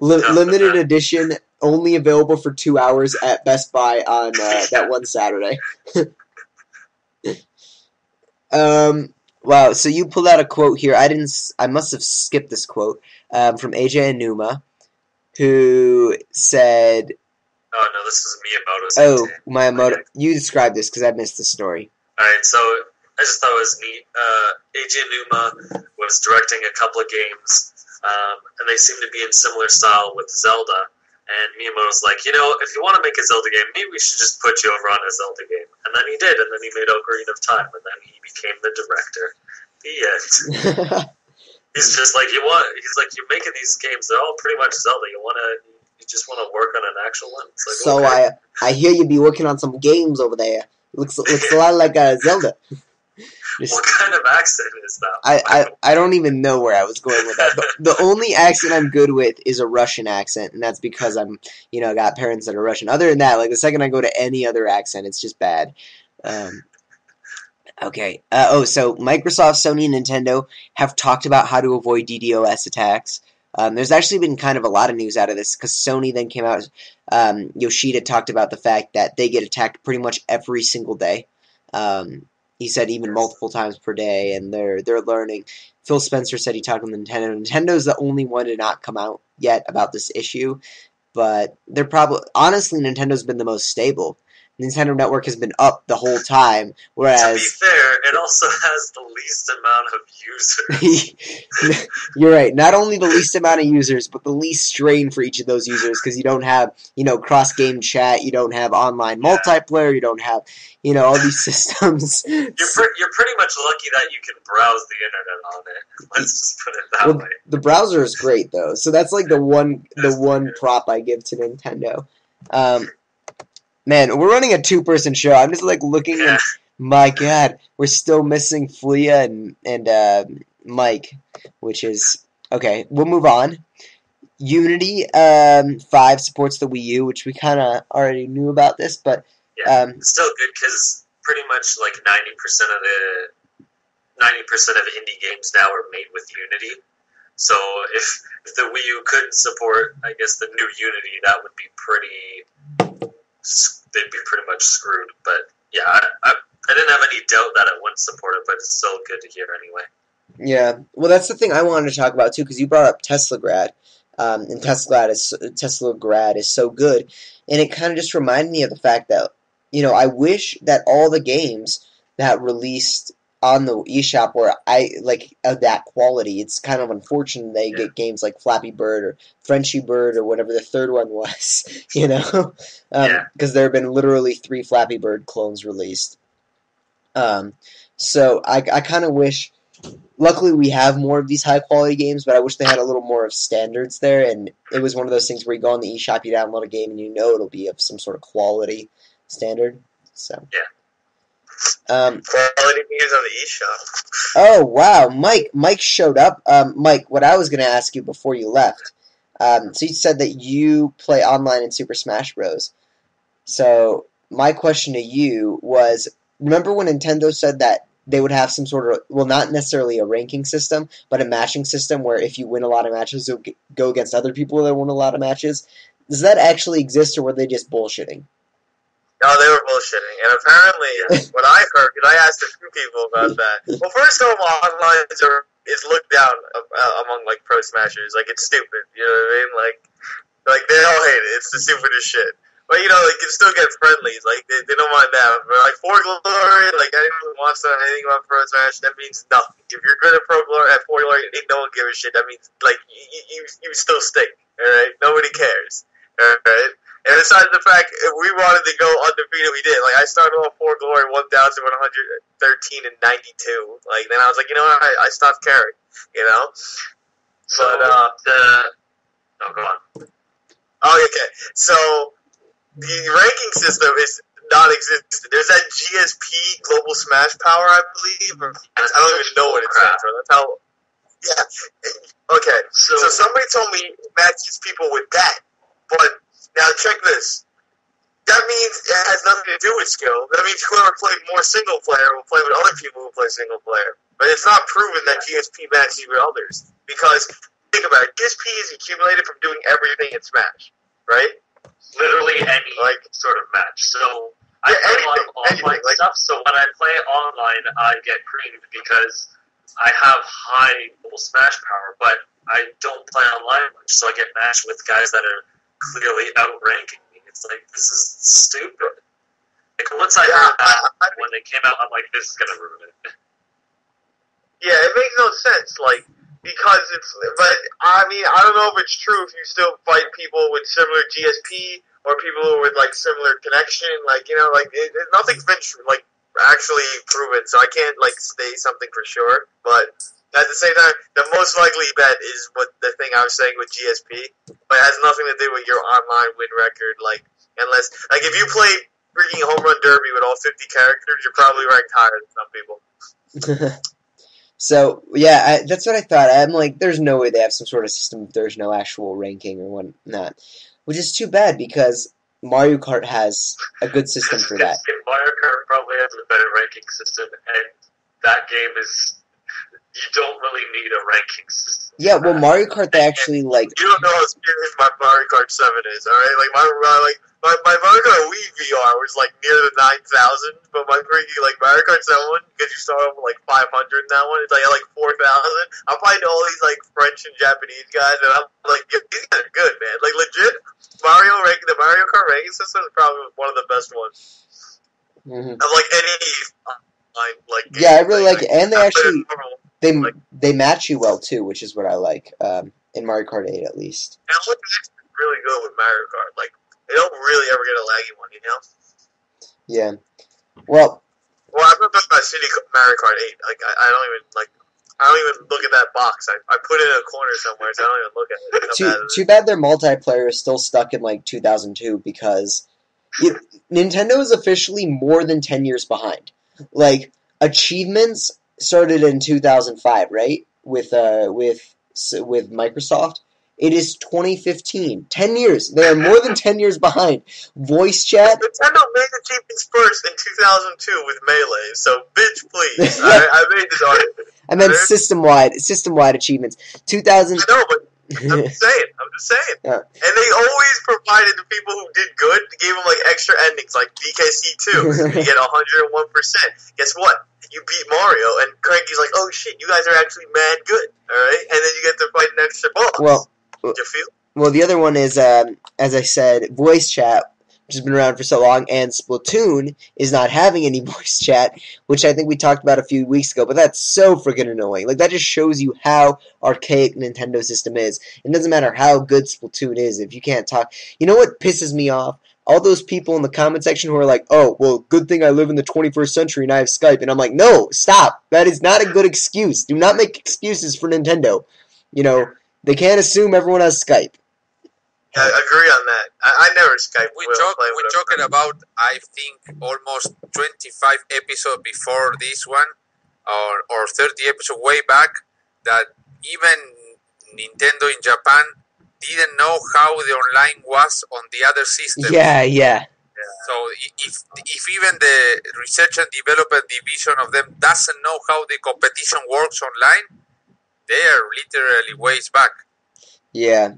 Limited edition, only available for 2 hours at Best Buy on that one Saturday. Wow, so you pulled out a quote here. I must have skipped this quote from AJ Enuma, who said... Oh, no, this is Miyamoto's. Oh, Miyamoto. Okay. You described this because I missed the story. Alright, so I just thought it was neat. AJ Enuma was directing a couple of games, and they seem to be in similar style with Zelda. And Miyamoto's like, if you want to make a Zelda game, maybe we should just put you over on a Zelda game. And then he did, and then he made Ocarina of Time, and then he became the director. The end. He's just like, you're making these games, they're all pretty much Zelda. You just want to work on an actual one. It's like, so okay. I hear you be working on some games over there. Looks a lot like Zelda. What kind of accent is that? I don't even know where I was going with that. But the only accent I'm good with is a Russian accent, and that's because I'm, got parents that are Russian. Other than that, like the second I go to any other accent, it's just bad. Okay. So Microsoft, Sony, and Nintendo have talked about how to avoid DDoS attacks. There's actually been kind of a lot of news out of this because Sony then came out. Yoshida talked about the fact that they get attacked pretty much every single day. He said even multiple times per day, and they're learning. Phil Spencer said he talked with Nintendo. Nintendo's the only one to not come out yet about this issue, but they're honestly, Nintendo's been the most stable. Nintendo Network has been up the whole time, whereas... To be fair, it also has the least amount of users. You're right. Not only the least amount of users, but the least strain for each of those users, because you don't have, cross-game chat, you don't have online multiplayer, you don't have, all these systems. You're pretty much lucky that you can browse the internet on it. Let's just put it that way. The browser is great, though, so that's like the one prop I give to Nintendo. Man, we're running a 2-person show. I'm just looking and my God, we're still missing Flia and Mike, which is okay. We'll move on. Unity 5 supports the Wii U, which we kind of already knew about this, but it's still good because pretty much 90% of indie games now are made with Unity. So if the Wii U couldn't support, I guess, the new Unity, that would be they'd be pretty much screwed. But yeah, I didn't have any doubt that it wouldn't support it, but it's still good to hear anyway. Yeah, well, that's the thing I wanted to talk about too, because you brought up Teslagrad, and Teslagrad is so good, and it kind of just reminded me of the fact that I wish that all the games that released on the eShop were of that quality. It's kind of unfortunate they get games like Flappy Bird or Frenchy Bird or whatever the third one was, because there have been literally 3 Flappy Bird clones released. So I kind of wish. Luckily, we have more of these high quality games, but I wish they had a little more of standards there. And it was one of those things where you go on the eShop, you download a game, and it'll be of some sort of quality standard. So yeah. Quality games on the eShop. Oh wow, Mike showed up. Mike, what I was going to ask you before you left. So you said that you play online in Super Smash Bros. So my question to you was: remember when Nintendo said that they would have some sort of, well, not necessarily a ranking system, but a matching system where if you win a lot of matches, you'll go against other people that win a lot of matches? Does that actually exist, or were they just bullshitting? No, they were bullshitting. And apparently, what I heard, because I asked a few people about that. Well, first of all, online is looked down among, pro Smashers. It's stupid. You know what I mean? They all hate it. It's the stupidest shit. But you can still get friendlies. Like they don't mind that. But like For Glory, like anyone who wants to know anything about Pro Smash, that means nothing. If you're good at Pro Glory, at For Glory, no one gives a shit. That means like you still stink. All right, nobody cares. All right. And besides the fact, if we wanted to go undefeated, we did. Like, I started off For Glory 1,113 and 92. Like, then I was like, you know what? I stopped caring. You know? So, go on. Oh, okay. So, the ranking system is non-existent. There's that GSP, Global Smash Power, I believe. I don't even know what it stands for. That's how... Yeah. Okay. So somebody told me it matches people with that. But... Now, check this. That means it has nothing to do with skill. That means whoever played more single player will play with other people who play single player. But it's not proven that GSP matches with others. Because, think about it, GSP is accumulated from doing everything in Smash, right? Literally any sort of match. So, I play a lot of offline stuff, so when I play online, I get creamed because I have high global Smash power, but I don't play online much, so I get matched with guys that are clearly outranking me. It's like, this is stupid. Like, once I heard that, when they came out, I'm like, this is gonna ruin it. Yeah, it makes no sense, because but, I mean, I don't know if it's true if you still fight people with similar GSP, or people with, similar connection, nothing's been, actually proven, so I can't, say something for sure, but... At the same time, the most likely bet is what the thing I was saying with GSP, but it has nothing to do with your online win record. Unless if you play freaking Home Run Derby with all 50 characters, you're probably ranked higher than some people. So yeah, that's what I thought. I'm like, there's no way they have some sort of system if there's no actual ranking or whatnot, which is too bad because Mario Kart has a good system for that. Mario Kart probably has a better ranking system, and that game is. You don't really need a ranking system. Yeah, well, Mario Kart, they actually, You don't know how serious my Mario Kart 7 is, alright? My Mario Kart Wii VR was, near the 9,000, but my freaking, Mario Kart 7 one, because you start off with, 500 in that one, it's, at 4,000. I'm fighting all these, French and Japanese guys, and I'm like, these guys are good, man. Legit, the Mario Kart ranking system is probably one of the best ones. Mm-hmm. Of, any... yeah, I really like it, and they actually they match you well too, which is what I like in Mario Kart 8 at least. And what's really good with Mario Kart, they don't really ever get a laggy one, you know? Yeah. Well, I'm not talking about City Mario Kart 8. I don't even look at that box. I put it in a corner somewhere, so I don't even look at it. Too bad their multiplayer is still stuck in 2002 because Nintendo is officially more than 10 years behind. Achievements started in 2005, right? With Microsoft. It is 2015. 10 years. They are more than 10 years behind. Voice chat. Nintendo made achievements first in 2002 with Melee, so bitch, please. I made this argument. I meant system-wide achievements. 2000. I know, but I'm just saying. Yeah. And they always provided the people who did good, gave them extra endings, like DKC2. You get 101%. Guess what? You beat Mario, and Cranky's like, oh shit, you guys are actually mad good, alright? And then you get to fight an extra boss. Did you feel? Well, the other one is, as I said, voice chat, which has been around for so long, and Splatoon is not having any voice chat, which I think we talked about a few weeks ago, but that's so freaking annoying. That just shows you how archaic Nintendo system is. It doesn't matter how good Splatoon is if you can't talk. You know what pisses me off? All those people in the comment section who are like, oh, well, good thing I live in the 21st century and I have Skype. And I'm like, no, stop. That is not a good excuse. Do not make excuses for Nintendo. They can't assume everyone has Skype. Yeah, I agree on that. I never Skype. We're talking about, I think, almost 25 episodes before this one, or 30 episodes way back, that even Nintendo in Japan didn't know how the online was on the other systems. Yeah. So if even the research and development division of them doesn't know how the competition works online, they are literally ways back. Yeah.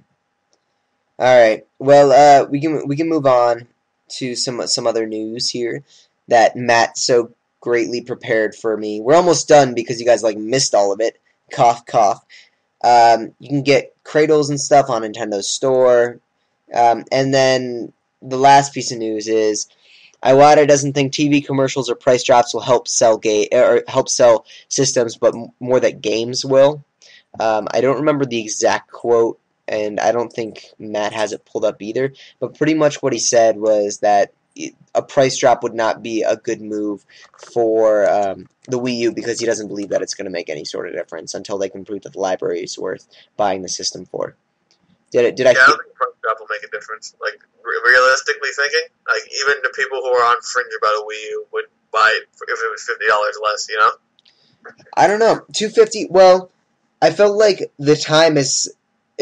All right. Well, we can move on to some other news here that Matt so greatly prepared for me. We're almost done because you guys missed all of it. Cough, cough. You can get Cradles and stuff on Nintendo's store, and then the last piece of news is Iwata doesn't think TV commercials or price drops will help sell systems, but more that games will. I don't remember the exact quote, and I don't think Matt has it pulled up either. But pretty much what he said was that a price drop would not be a good move for the Wii U because he doesn't believe that it's going to make any sort of difference until they can prove that the library is worth buying the system for. Did I? Yeah, I don't think price drop will make a difference. Like realistically thinking, like even the people who are on fringe about a Wii U would buy it if it was $50 less. You know? I don't know. $250. Well, I felt like the time is.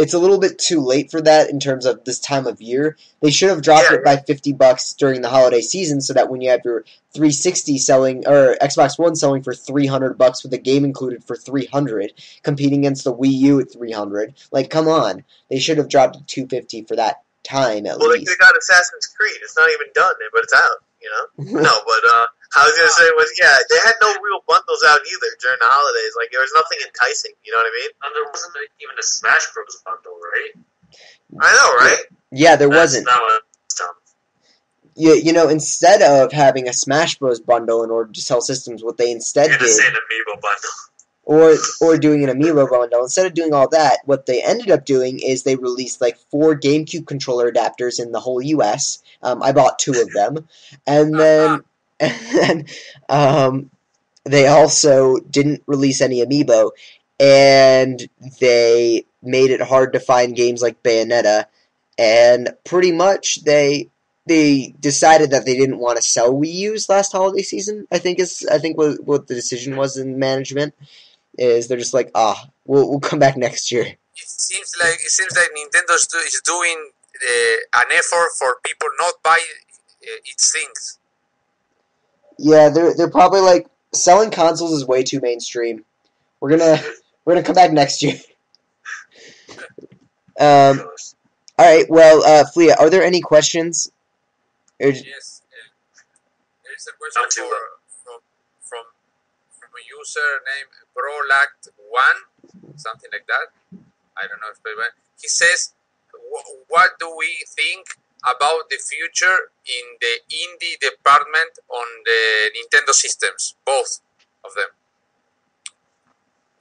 It's a little bit too late for that in terms of this time of year. They should have dropped it by $50 during the holiday season, so that when you have your 360 selling or Xbox One selling for $300 with the game included for $300, competing against the Wii U at $300. Like, come on, they should have dropped it $250 for that time at Well, least. they got Assassin's Creed. It's not even done, but it's out. You know? No, but I was gonna say was they had no real bundles out either during the holidays. Like there was nothing enticing. You know what I mean? And there wasn't even a Smash Bros. Bundle, right? I know, right? Yeah, there wasn't. That was dumb. You know, instead of having a Smash Bros. Bundle in order to sell systems, what they instead You're did, just saying Amiibo bundle. or doing an Amiibo bundle, instead of doing all that, what they ended up doing is they released like 4 GameCube controller adapters in the whole U.S. I bought 2 of them, and then they also didn't release any Amiibo, and they made it hard to find games like Bayonetta, and pretty much they decided that they didn't want to sell Wii U's last holiday season. I think what the decision was in management is they're just like, we'll come back next year. It seems like Nintendo is doing an effort for people not buy its things. Yeah, they're probably like selling consoles is way too mainstream. We're gonna come back next year. All right. Well, Flia, are there any questions? Yes. There is a question from a user named Brolact1, something like that. I don't know if he says, "What do we think about the future in the indie department on the Nintendo systems, both of them?"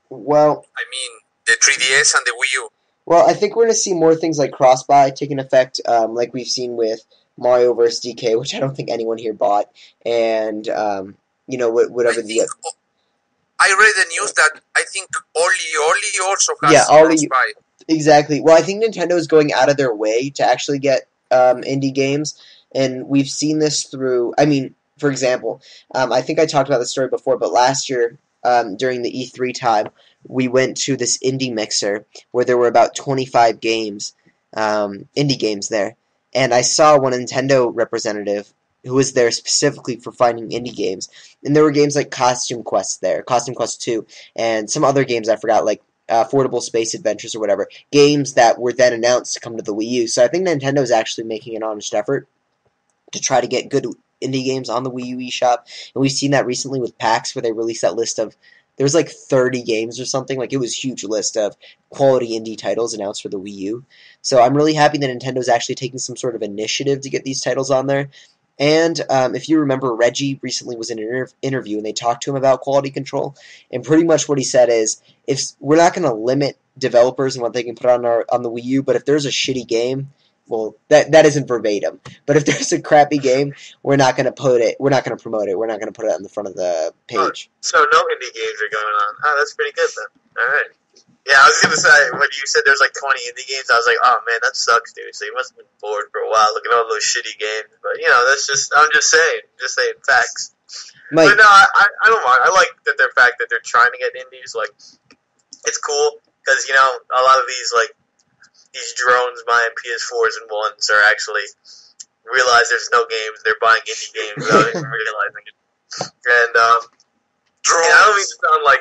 Well, I mean, the 3DS and the Wii U. Well, I think we're going to see more things like cross-buy taking effect, like we've seen with Mario vs. DK, which I don't think anyone here bought, and whatever I read the news that I think Oli also has cross-buy. Exactly. Well, I think Nintendo is going out of their way to actually get indie games, and we've seen this through. I mean, for example, I think I talked about this story before, but last year during the E3 time, we went to this indie mixer where there were about 25 games, indie games there, and I saw one Nintendo representative who was there specifically for finding indie games, and there were games like Costume Quest there, Costume Quest 2, and some other games I forgot, like Affordable Space Adventures or whatever, games that were then announced to come to the Wii U. So I think Nintendo is actually making an honest effort to try to get good indie games on the Wii U eShop, and we've seen that recently with PAX, where they released that list of, there was like 30 games or something, like it was a huge list of quality indie titles announced for the Wii U. So I'm really happy that Nintendo's actually taking some sort of initiative to get these titles on there. And if you remember, Reggie recently was in an interview, and they talked to him about quality control, and pretty much what he said is, if we're not going to limit developers and what they can put on the Wii U, but if there's a shitty game, well, that isn't verbatim, but if there's a crappy game, we're not going to promote it, we're not going to put it on the front of the page. So no indie games are going on. Oh, that's pretty good then. All right. Yeah, I was going to say, when you said there's like 20 indie games, I was like, oh man, that sucks, dude. So you must have been bored for a while looking at all those shitty games. But, I'm just saying facts. Mike. But no, I don't mind. I like the fact that they're trying to get indies. Like, it's cool, because, a lot of these drones buying PS4s and 1s are actually realize there's no games. They're buying indie games without even realizing it. And, drones. I don't mean to sound like,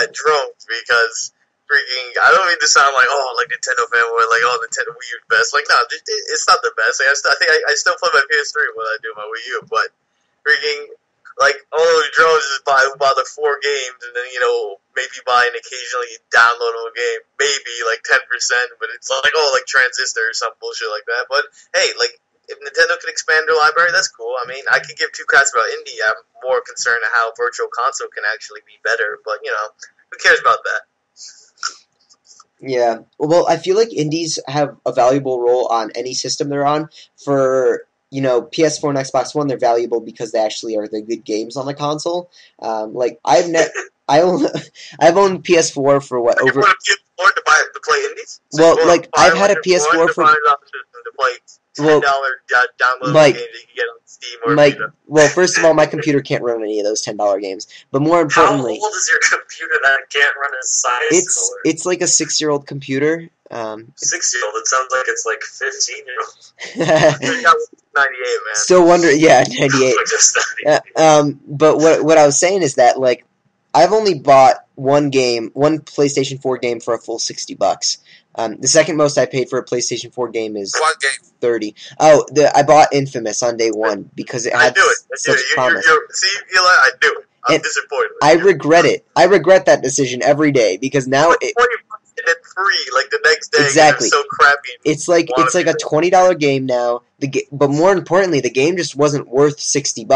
drones, because freaking, I don't mean to sound like, like Nintendo fanboy, like, Nintendo Wii U best. Like, no, it's not the best. Like, I think I still play my PS3 when I do my Wii U, but freaking, like, all those drones just buy the 4 games, and then, maybe buy an occasionally downloadable game, maybe, like, 10%, but it's like, like Transistor or some bullshit like that. But, hey, like, if Nintendo can expand their library, that's cool. I mean, I could give two crats about indie. I'm more concerned of how Virtual Console can actually be better, but, who cares about that? Yeah. Well, I feel like indies have a valuable role on any system they're on. For, PS4 and Xbox One, they're valuable because they actually are the good games on the console. I've owned PS4 for what, over... You want a PS4 to play indies? So well, I've had a PS4 for... to play $10 download Mike, games that you can get on Steam or Vita. Well, first of all, my computer can't run any of those $10 games. But more importantly... How old is your computer that can't run a size It's like a 6-year-old computer. 6-year-old? It sounds like it's like 15-year-old. 98, man. Still wondering, yeah, 98. But what I was saying is that, I've only bought one PlayStation 4 game for a full $60. The second most I paid for a PlayStation 4 game is $30. Oh, I bought Infamous on day one because it had such promise. See, Eli, I do it. I'm disappointed. I regret it. I regret that decision every day because now it free like the next day. Exactly. It's so crappy. It's like a $20 game now. But more importantly, the game just wasn't worth $60.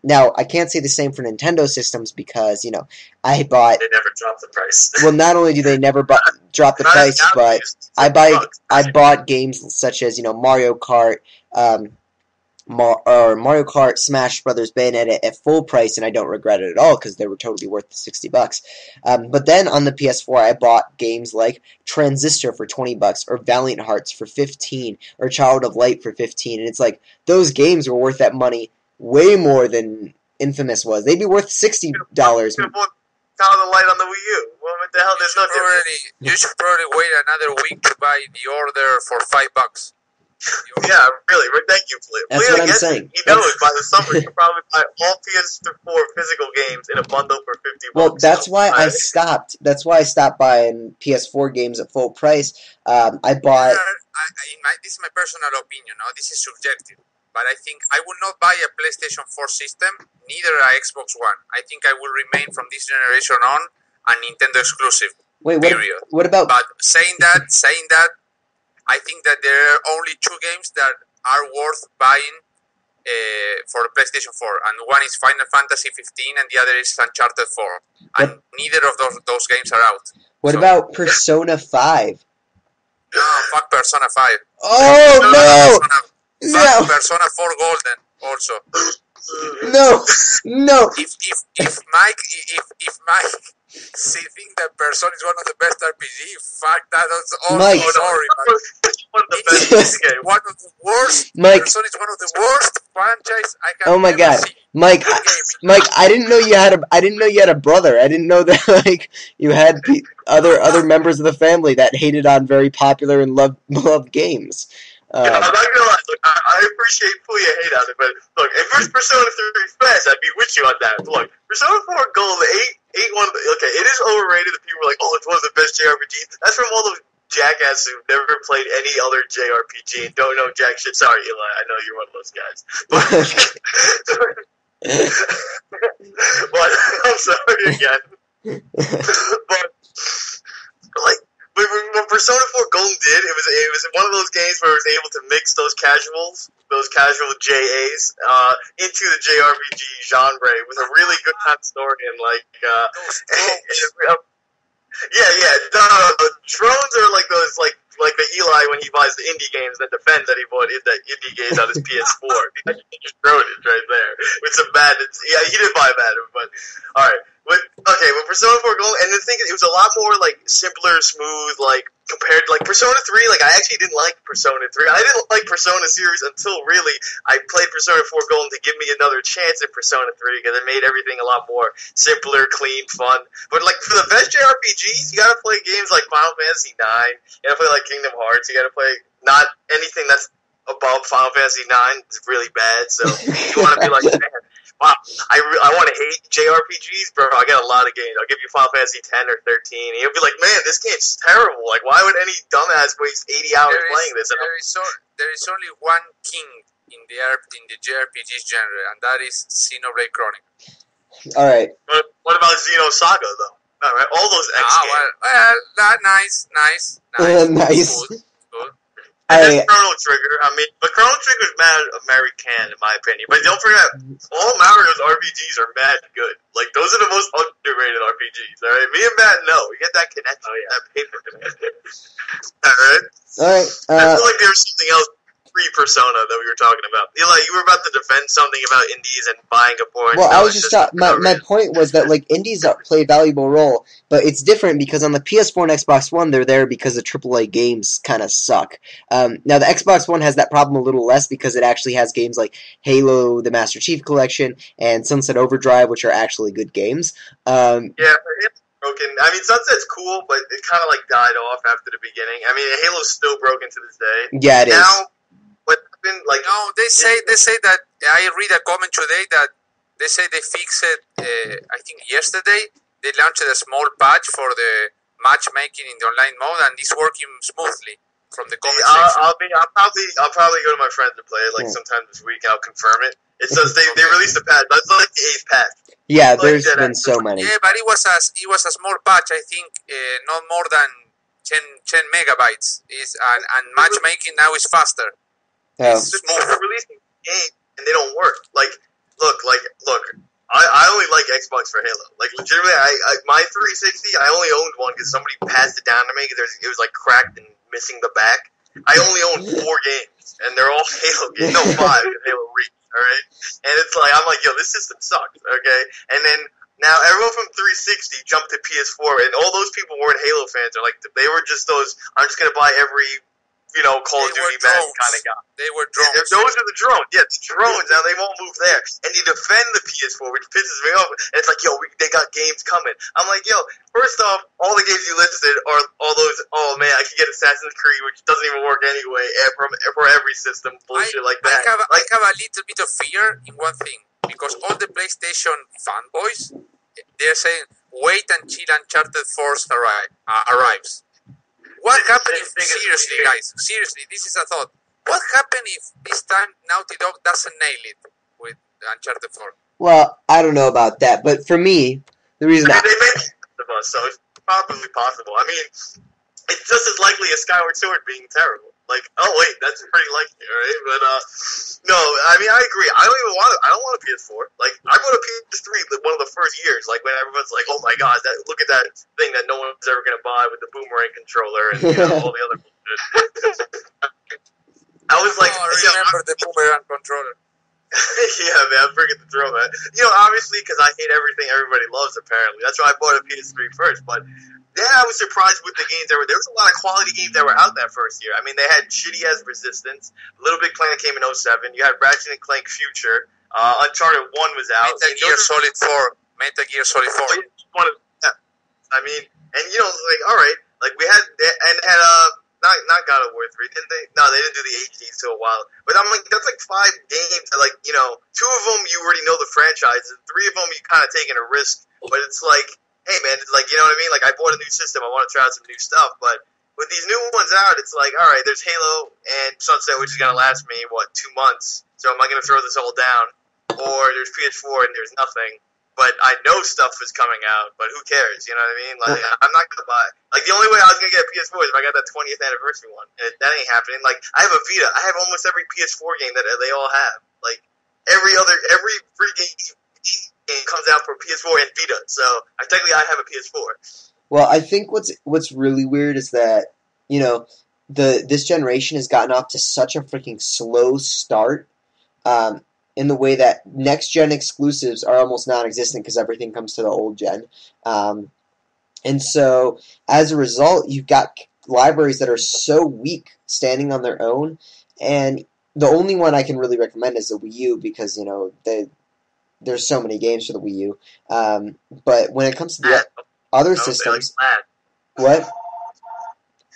Now, I can't say the same for Nintendo systems because, I bought... They never drop the price. Well, not only do they never drop the price, but I bought games such as, Mario Kart, Mario Kart, Smash Brothers, Bayonetta at full price, and I don't regret it at all because they were totally worth the $60. But then on the PS4, I bought games like Transistor for $20, or Valiant Hearts for $15, or Child of Light for $15, and it's like those games were worth that money way more than Infamous was. They'd be worth $60. Child of Light on the Wii U. Well, what the hell? There's no difference. You should probably wait another week to buy the order for $5. Yeah, really. Thank you, Flia. That's what I'm saying. By the summer, you can probably buy all PS4 physical games in a bundle for $50. Well, that's why I stopped. That's why I stopped buying PS4 games at full price. I bought... This is my personal opinion. No? This is subjective. But I think I will not buy a PlayStation 4 system, neither a Xbox One. I think I will remain from this generation on a Nintendo exclusive. Wait, period. What about... But saying that, I think that there are only two games that are worth buying for the PlayStation 4. And one is Final Fantasy 15 and the other is Uncharted 4. And neither of those games are out. What about Persona 5? No, fuck Persona 5. Oh, no! No. Persona 4 Golden also. No. If Mike think that Persona is one of the best RPG, fuck that. Mike. Sorry, one of the best games. One of the worst. Mike. Persona is one of the worst franchise I have. Oh my god, seen. Mike! I didn't know you had a brother. I didn't know that you had other members of the family that hated on very popular and loved games. I'm not gonna lie. Look, I appreciate Flia hate on it, but look, if it was Persona 3 Fast, I'd be with you on that. Look, Persona 4 Gold ain't one of the... Okay, it is overrated that people are like, oh, it's one of the best JRPGs. That's from all those jackasses who've never played any other JRPG and don't know jack shit. Sorry, Eli, I know you're one of those guys. But I'm sorry again. But what Persona 4 Golden did, it was one of those games where it was able to mix those casual JAs into the JRPG genre with a really good kind of story and the drones are like those like the Eli when he buys the indie games that defend that he bought the indie games on his PS4. He just wrote it right there with some Madden. Yeah, he didn't buy Madden, but all right. With Persona 4 Gold, and the thing is, it was a lot more simpler, smooth, compared to Persona 3. I actually didn't like Persona 3. I didn't like Persona series until really I played Persona 4 Gold to give me another chance at Persona 3 because it made everything a lot more simpler, clean, fun. But for the best JRPGs, you gotta play games like Final Fantasy 9. You gotta play Kingdom Hearts. You gotta play not anything that's above Final Fantasy 9. It's really bad. So you want to be like, man. Wow, I want to hate JRPGs, bro. I got a lot of games. I'll give you Final Fantasy 10 or 13, and you'll be like, man, this game's terrible. Why would any dumbass waste 80 hours playing this? There is only one king in the JRPG genre, and that is Xenoblade Chronicles. All right. What about Xenosaga, though? All right, all those X games. Nice. Nice. Good. there's Chrono Trigger. I mean, but Chrono Trigger's mad American, in my opinion. But don't forget, all Mario's RPGs are mad good. Like, those are the most underrated RPGs, alright? Me and Matt know. We get that connection, that paper connection. Alright? Alright. I feel like there's something else pre-Persona that we were talking about. Eli, you were about to defend something about indies and buying a board. Well, I was just my point was that like indies play a valuable role, but it's different because on the PS4 and Xbox One they're there because the AAA games kind of suck. Now the Xbox One has that problem a little less because it actually has games like Halo, the Master Chief Collection, and Sunset Overdrive, which are actually good games. Yeah, but it's broken. I mean, Sunset's cool, but it kind of like died off after the beginning. I mean, Halo's still broken to this day. Yeah, it is. Like, no, they say that I read a comment today that they say they fixed it. I think yesterday they launched a small patch for the matchmaking in the online mode, and it's working smoothly from the comment section. I'll probably go to my friends and play it like sometime this week. I'll confirm it. It says they released a patch, but it's like the 8th patch. Yeah, there's been so many. Yeah, but it was a small patch. I think not more than 10 megabytes. And matchmaking now is faster. They're releasing games and they don't work. Like, look. I only like Xbox for Halo. Like, legitimately, my 360, I only owned one because somebody passed it down to me because it was like cracked and missing the back. I only own 4 games, and they're all Halo games. No, 5 Halo Reach. All right, and it's like I'm like, yo, this system sucks. Okay, and then now everyone from 360 jumped to PS4, and all those people weren't Halo fans. Are like, they were just those. I'm just gonna buy every. Call of Duty man kind of guy. They were drones. Those are the drones. Yeah, the drones. Now they won't move there. And you defend the PS4, which pisses me off. And it's like, yo, they got games coming. I'm like, yo, first off, all the games you listed are all those, oh man, I could get Assassin's Creed, which doesn't even work anyway, for every system, bullshit like that. I have a little bit of fear in one thing. Because all the PlayStation fanboys, they're saying, wait until Uncharted 4 arrives. What happened if, seriously guys, this is a thought. What happened if this time Naughty Dog doesn't nail it with Uncharted 4? Well, I don't know about that, but for me, the reason they make it of us, so it's probably possible. I mean, it's just as likely as Skyward Sword being terrible. Like, oh wait, that's pretty likely, right? But no, I mean, I agree. I don't want a PS4. Like, I bought a PS3 one of the first years, like when everyone's like, oh my god, look at that thing that no one's ever gonna buy with the boomerang controller and all the other bullshit. I was like, I remember the boomerang controller. Yeah, man, I forget to throw that. Obviously, because I hate everything everybody loves. Apparently, that's why I bought a PS3 first, but. Yeah, I was surprised with the games there was a lot of quality games that were out that first year. I mean, they had shitty-ass Resistance. Little Big Planet came in 2007. You had Ratchet and Clank Future. Uncharted 1 was out. Metal Gear Solid 4. I mean, and like, all right. Like, we had, and not God of War 3, didn't they? No, they didn't do the HD until a while. But I'm like, that's like 5 games that, like, 2 of them you already know the franchise, and 3 of them you kind of taking a risk. But it's like, hey man, it's like, you know what I mean? Like, I bought a new system, I want to try out some new stuff, but with these new ones out, it's like, alright, there's Halo and Sunset, which is going to last me, 2 months, so am I going to throw this all down? Or there's PS4 and there's nothing, but I know stuff is coming out, but who cares, you know what I mean? Like, I'm not going to buy, like, the only way I was going to get a PS4 is if I got that 20th anniversary one, and that ain't happening. Like, I have a Vita, I have almost every PS4 game that they all have, like, every free game comes out for PS4 and Vita, so technically I have a PS4. Well, I think what's really weird is that this generation has gotten off to such a freaking slow start, in the way that next gen exclusives are almost non-existent because everything comes to the old gen, and so as a result, you've got libraries that are so weak standing on their own, and the only one I can really recommend is the Wii U because there's so many games for the Wii U. But when it comes to the other systems... What?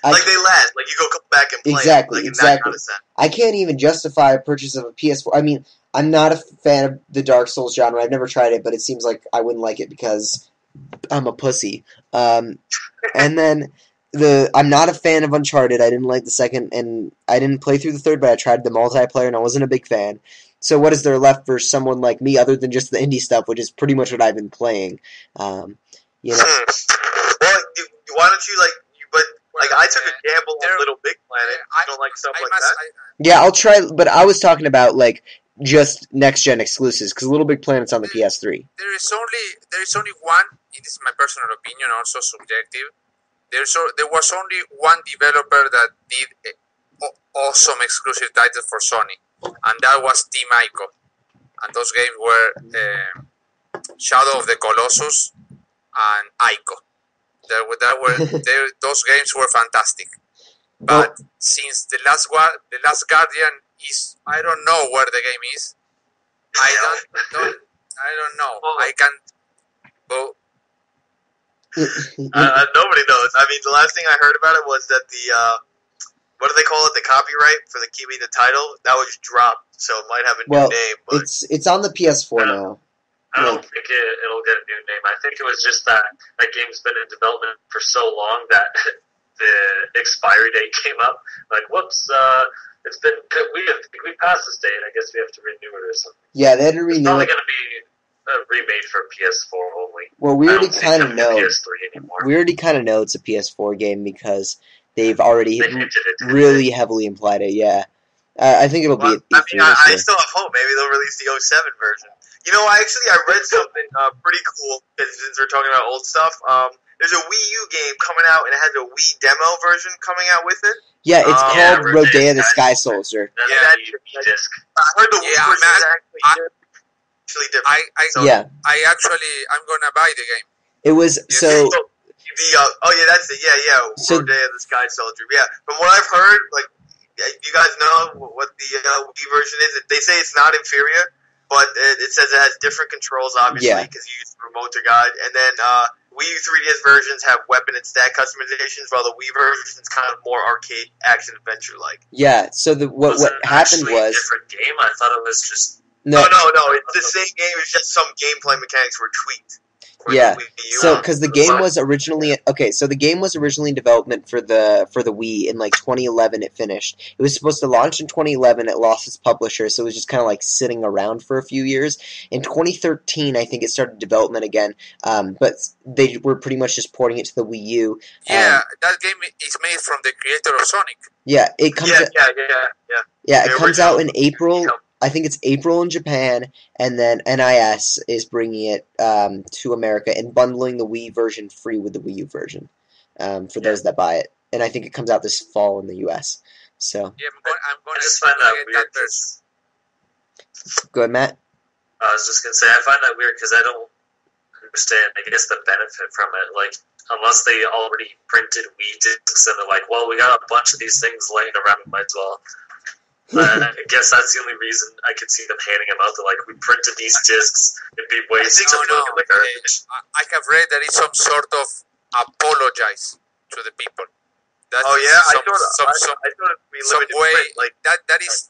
Like they last. Like you go back and play exactly, it. Like exactly. In that kind of sense. I can't even justify a purchase of a PS4. I mean, I'm not a fan of the Dark Souls genre. I've never tried it, but it seems like I wouldn't like it because I'm a pussy. And then... I'm not a fan of Uncharted. I didn't like the second, and I didn't play through the third, but I tried the multiplayer, and I wasn't a big fan. So what is there left for someone like me other than just the indie stuff, which is pretty much what I've been playing? Well, why don't you, like, but Like, I took a gamble on Little Big Planet. I don't like stuff like that. Yeah, I'll try, but I was talking about, like, just next-gen exclusives, because Little Big Planet's on the PS3. There is only one, it is my personal opinion, also subjective. There was only one developer that did awesome exclusive titles for Sony, and that was Team Ico. And those games were Shadow of the Colossus and Ico. Those games were fantastic. But since the last Guardian is, I don't know where the game is. I don't know. I can't go. Nobody knows. I mean, the last thing I heard about it was that the what do they call it? The copyright for the Keep Me the Title that was dropped, so it might have a new name. But it's on the PS4 now. I don't think it'll get a new name. I think it was just that game's been in development for so long that the expiry date came up. Like, whoops, it's been we passed this date. I guess we have to renew it or something. Yeah, they had to renew it's probably it. going to be remade for PS4 only. Well, we already kind of know. PS3 anymore. We already kind of know it's a PS4 game because they've already really heavily implied it. Yeah, I think it'll be. I mean, I still have hope. Maybe they'll release the 07 version. You know, I read something pretty cool, since we're talking about old stuff. There's a Wii U game coming out, and it has a Wii demo version coming out with it. Yeah, it's called Rodea the Sky Soldier. That disc. I heard the Wii version is actually different. I'm gonna buy the game. It was so. That's it. Yeah. Rodea the Sky Soldier. Yeah. From what I've heard, like, you guys know what the Wii version is. They say it's not inferior. But it says it has different controls, obviously, because you use the remote to guide. And then Wii U 3DS versions have weapon and stat customizations, while the Wii version is kind of more arcade action adventure like. Yeah. So what happened was a different game. I thought it was just no. It's the same game. It's just some gameplay mechanics were tweaked. Yeah. So because the game was originally in development for the Wii in like 2011. It finished. It was supposed to launch in 2011. It lost its publisher, so it was just kind of like sitting around for a few years. In 2013, I think it started development again. But they were pretty much just porting it to the Wii U. Yeah, that game is made from the creator of Sonic. Yeah, it comes. Yeah, it comes out in April. I think it's April in Japan, and then NIS is bringing it to America and bundling the Wii version free with the Wii U version for those that buy it. And I think it comes out this fall in the US. So yeah, I'm going to just find that weird. Go ahead, Matt. I was just going to say, I find that weird because I don't understand, I guess, the benefit from it. Like, unless they already printed Wii discs and they're like, well, we got a bunch of these things laying around, we might as well. I guess that's the only reason I could see them handing them out. They're like, we printed these discs. It'd be wasted to put in the garbage. I have read that it's some sort of apologize to the people. I thought it'd be limited way print, like that is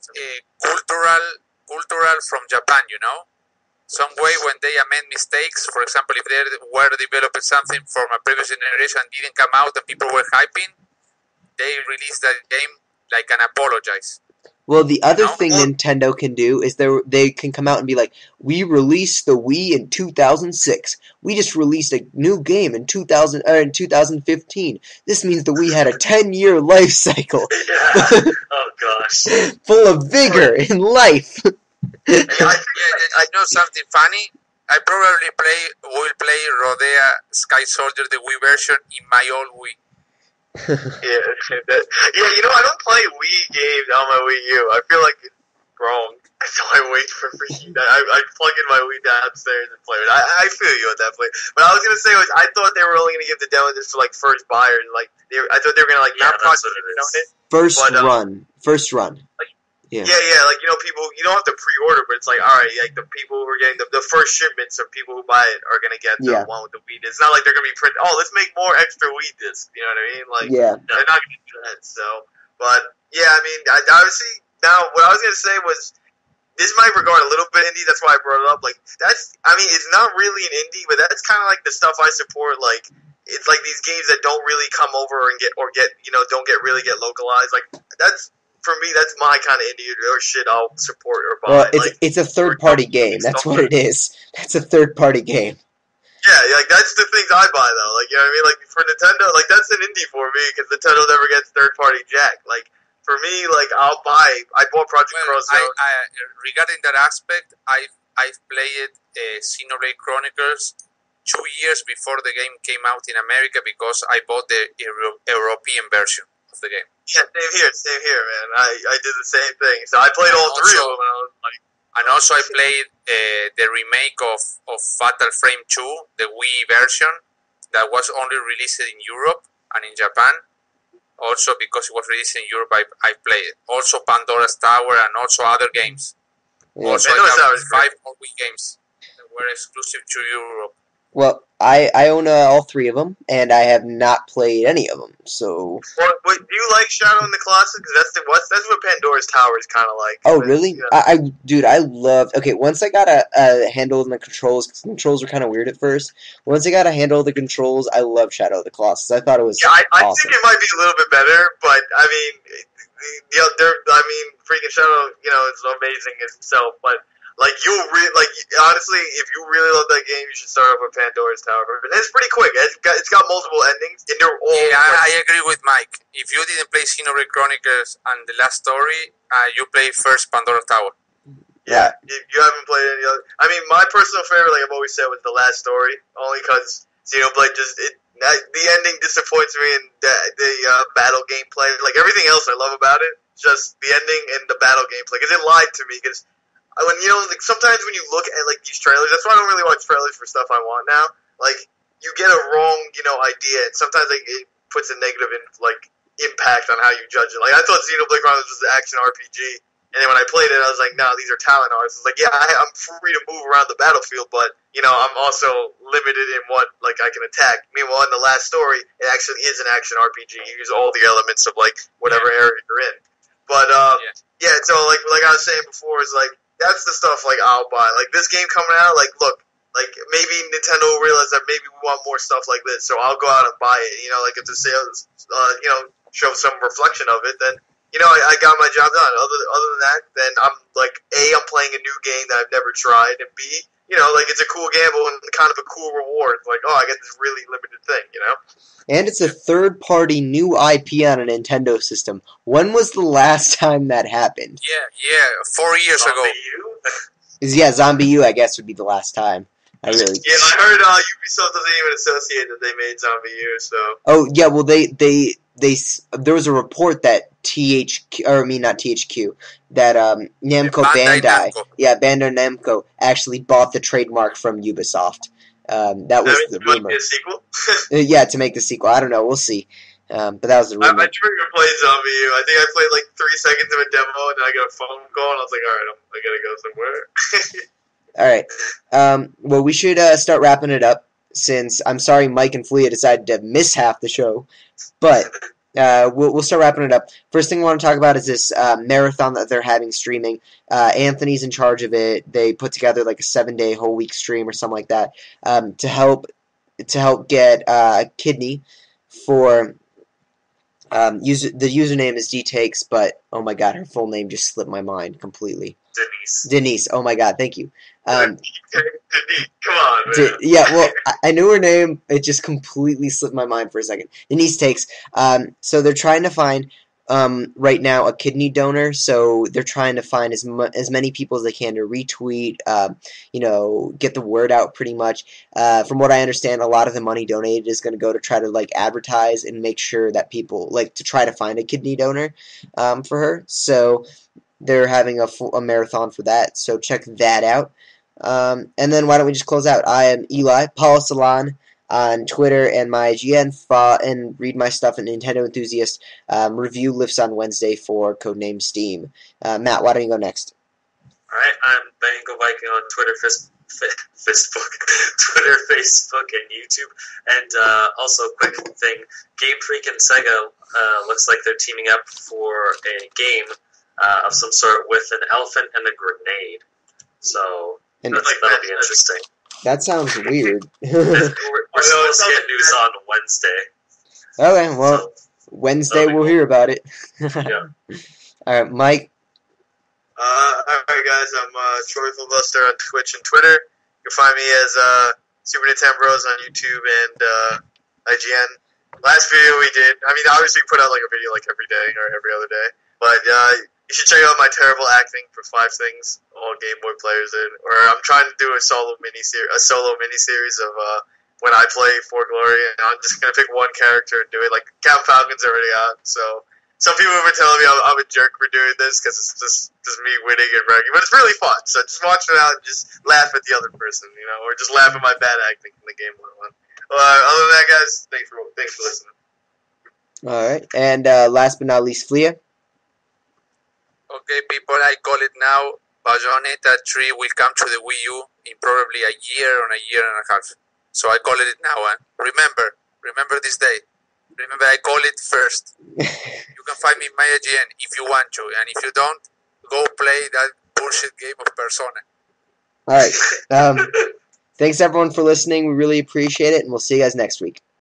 cultural from Japan. You know, some way when they amend mistakes. For example, if they were developing something from a previous generation and didn't come out and people were hyping, they release that game like an apologize. Well, the other thing Nintendo can do is they can come out and be like, we released the Wii in 2006. We just released a new game in 2015. This means the Wii had a 10-year life cycle. Yeah. Oh, gosh. Full of vigor in life. I know something funny. I probably will play Rodea Sky Soldier, the Wii version, in my old Wii. You know, I don't play Wii games on my Wii U. I feel like it's wrong. So I wait for freaking. I plug in my Wii downstairs and play it. I feel you at that point. But I was gonna say was I thought they were only gonna give the demo just for like first buyer and like I thought they were gonna like not that's what it. First run. Like, like people you don't have to pre-order, but it's like all right, like the people who are getting the first shipments of people who buy it are gonna get the one with the Wii disc. It's not like they're gonna be printing. Oh, let's make more extra Wii discs. You know what I mean? Like they're not gonna do that. So, but yeah, I mean, obviously now what I was gonna say was. This might regard a little bit indie, that's why I brought it up. Like it's not really an indie, but that's kind of like the stuff I support. Like it's like these games that don't really come over and don't get localized. Like that's for me, that's my kind of indie or shit I'll support or buy. Well, it's a third party game. That's what it is. That's a third party game. Yeah, like that's the things I buy though. Like, you know what I mean? Like for Nintendo, like that's an indie for me because Nintendo never gets third-party jack. Like for me, like I bought Project Cross Zone. Regarding that aspect, I've played Xenoblade Chronicles 2 years before the game came out in America because I bought the European version of the game. Yeah, same here, man. I did the same thing. So I played all three of them, and I was like. And also I played the remake of Fatal Frame 2, the Wii version, that was only released in Europe and in Japan. Also because it was released in Europe, I played it. Also Pandora's Tower and also other games. Yeah. Also I have 5 more Wii games that were exclusive to Europe. Well, I own all 3 of them, and I have not played any of them. So. Well, do you like Shadow in the Colossus? Because that's what Pandora's Tower is kind of like. Oh, really? Yeah. Dude, I love. Okay, once I got a handle on the controls, because the controls were kind of weird at first. Once I got a handle of the controls, I love Shadow of the Colossus. I thought it was. Yeah, I awesome. think it might be a little bit better, but I mean, freaking Shadow, is amazing itself, but. Like honestly, if you really love that game, you should start off with Pandora's Tower. And it's pretty quick. It's got multiple endings, and they're all. Yeah, I agree with Mike. If you didn't play Xenoblade Chronicles and the last story, you play first Pandora's Tower. Yeah, if you haven't played any other. I mean, my personal favorite, like I've always said, was the last story, only because Xenoblade the ending disappoints me, and the battle gameplay, like everything else I love about it, just the ending and the battle gameplay, because it lied to me, because. When like sometimes when you look at like these trailers, that's why I don't really watch trailers for stuff I want now. Like you get a wrong, idea, and sometimes like it puts a negative impact on how you judge it. Like I thought Xenoblade Chronicles was an action RPG, and then when I played it, I was like, no, these are talent artists. It's like, yeah, I'm free to move around the battlefield, but I'm also limited in what like I can attack. Meanwhile, in the last story, it actually is an action RPG. You use all the elements of like whatever area you're in. But so like I was saying before, is like. That's the stuff like I'll buy. Like this game coming out, like look, like maybe Nintendo will realize that maybe we want more stuff like this, so I'll go out and buy it. Like if the sales, show some reflection of it, then I got my job done. Other than that, then I'm like I'm playing a new game that I've never tried, and B, like it's a cool gamble and kind of a cool reward. Like I get this really limited thing, And it's a third-party new IP on a Nintendo system. When was the last time that happened? Yeah, 4 years ago. Zombie U, I guess, would be the last time. Yeah, I heard Ubisoft doesn't even associate that they made Zombie U, so... Oh, yeah, well, there was a report that not THQ, that Namco Bandai, Bandai Namco, actually bought the trademark from Ubisoft. That was the rumor. A sequel? Yeah, to make the sequel. I don't know. We'll see. But that was the rumor. I never even played Zombie U. I think I played like 3 seconds of a demo, and then I got a phone call, and I was like, all right, I gotta go somewhere. All right. Well, we should start wrapping it up, since I'm sorry Mike and Flia decided to miss half the show. But we'll start wrapping it up. First thing I want to talk about is this marathon that they're having streaming. Anthony's in charge of it. They put together like a 7-day whole week stream or something like that to help get a kidney for the username is dtakes, but oh my god, her full name just slipped my mind completely. Denise. Oh my god, thank you. Denise, come on, man. Yeah, well, I knew her name. It just completely slipped my mind for a second. Denise Takes. So they're trying to find, right now, a kidney donor. So they're trying to find as many people as they can to retweet, get the word out pretty much. From what I understand, a lot of the money donated is going to go to try to, advertise and make sure that people, to try to find a kidney donor for her. So they're having a marathon for that, so check that out. And then why don't we just close out? I am Eli, Paul Salon on Twitter and my IGN, and read my stuff at Nintendo Enthusiast. Review lifts on Wednesday for Codename Steam. Matt, why don't you go next? Alright, I'm Bengal Viking on Twitter, Twitter, Facebook, and YouTube. And also, quick thing, Game Freak and Sega looks like they're teaming up for a game of some sort with an elephant and a grenade. So that'll be interesting. That sounds weird. We're supposed to get news on Wednesday. Okay, well, Wednesday we'll hear about it. Yeah. Alright, Mike. Alright guys, I'm Troy Filibuster on Twitch and Twitter. You can find me as Super Nintendo Bros on YouTube and IGN. Last video we did, I mean, obviously we put out like a video like every day or every other day, but you should check out my terrible acting for 5 things all Game Boy players did. Or I'm trying to do a solo mini series of when I play For Glory, and I'm just gonna pick one character and do it. Like Captain Falcon's already out, so some people have been telling me I'm a jerk for doing this because it's just me winning and bragging, but it's really fun. So just watch it out and just laugh at the other person, or just laugh at my bad acting in the Game Boy one. Other than that, guys, thanks for listening. All right, and last but not least, Flia. Okay, people, I call it now. Bayonetta 3 will come to the Wii U in probably a year or a year and a half. So I call it now. Remember this day. Remember, I call it first. You can find me in my IGN if you want to, and if you don't, go play that bullshit game of Persona. All right. Thanks everyone for listening. We really appreciate it, and we'll see you guys next week.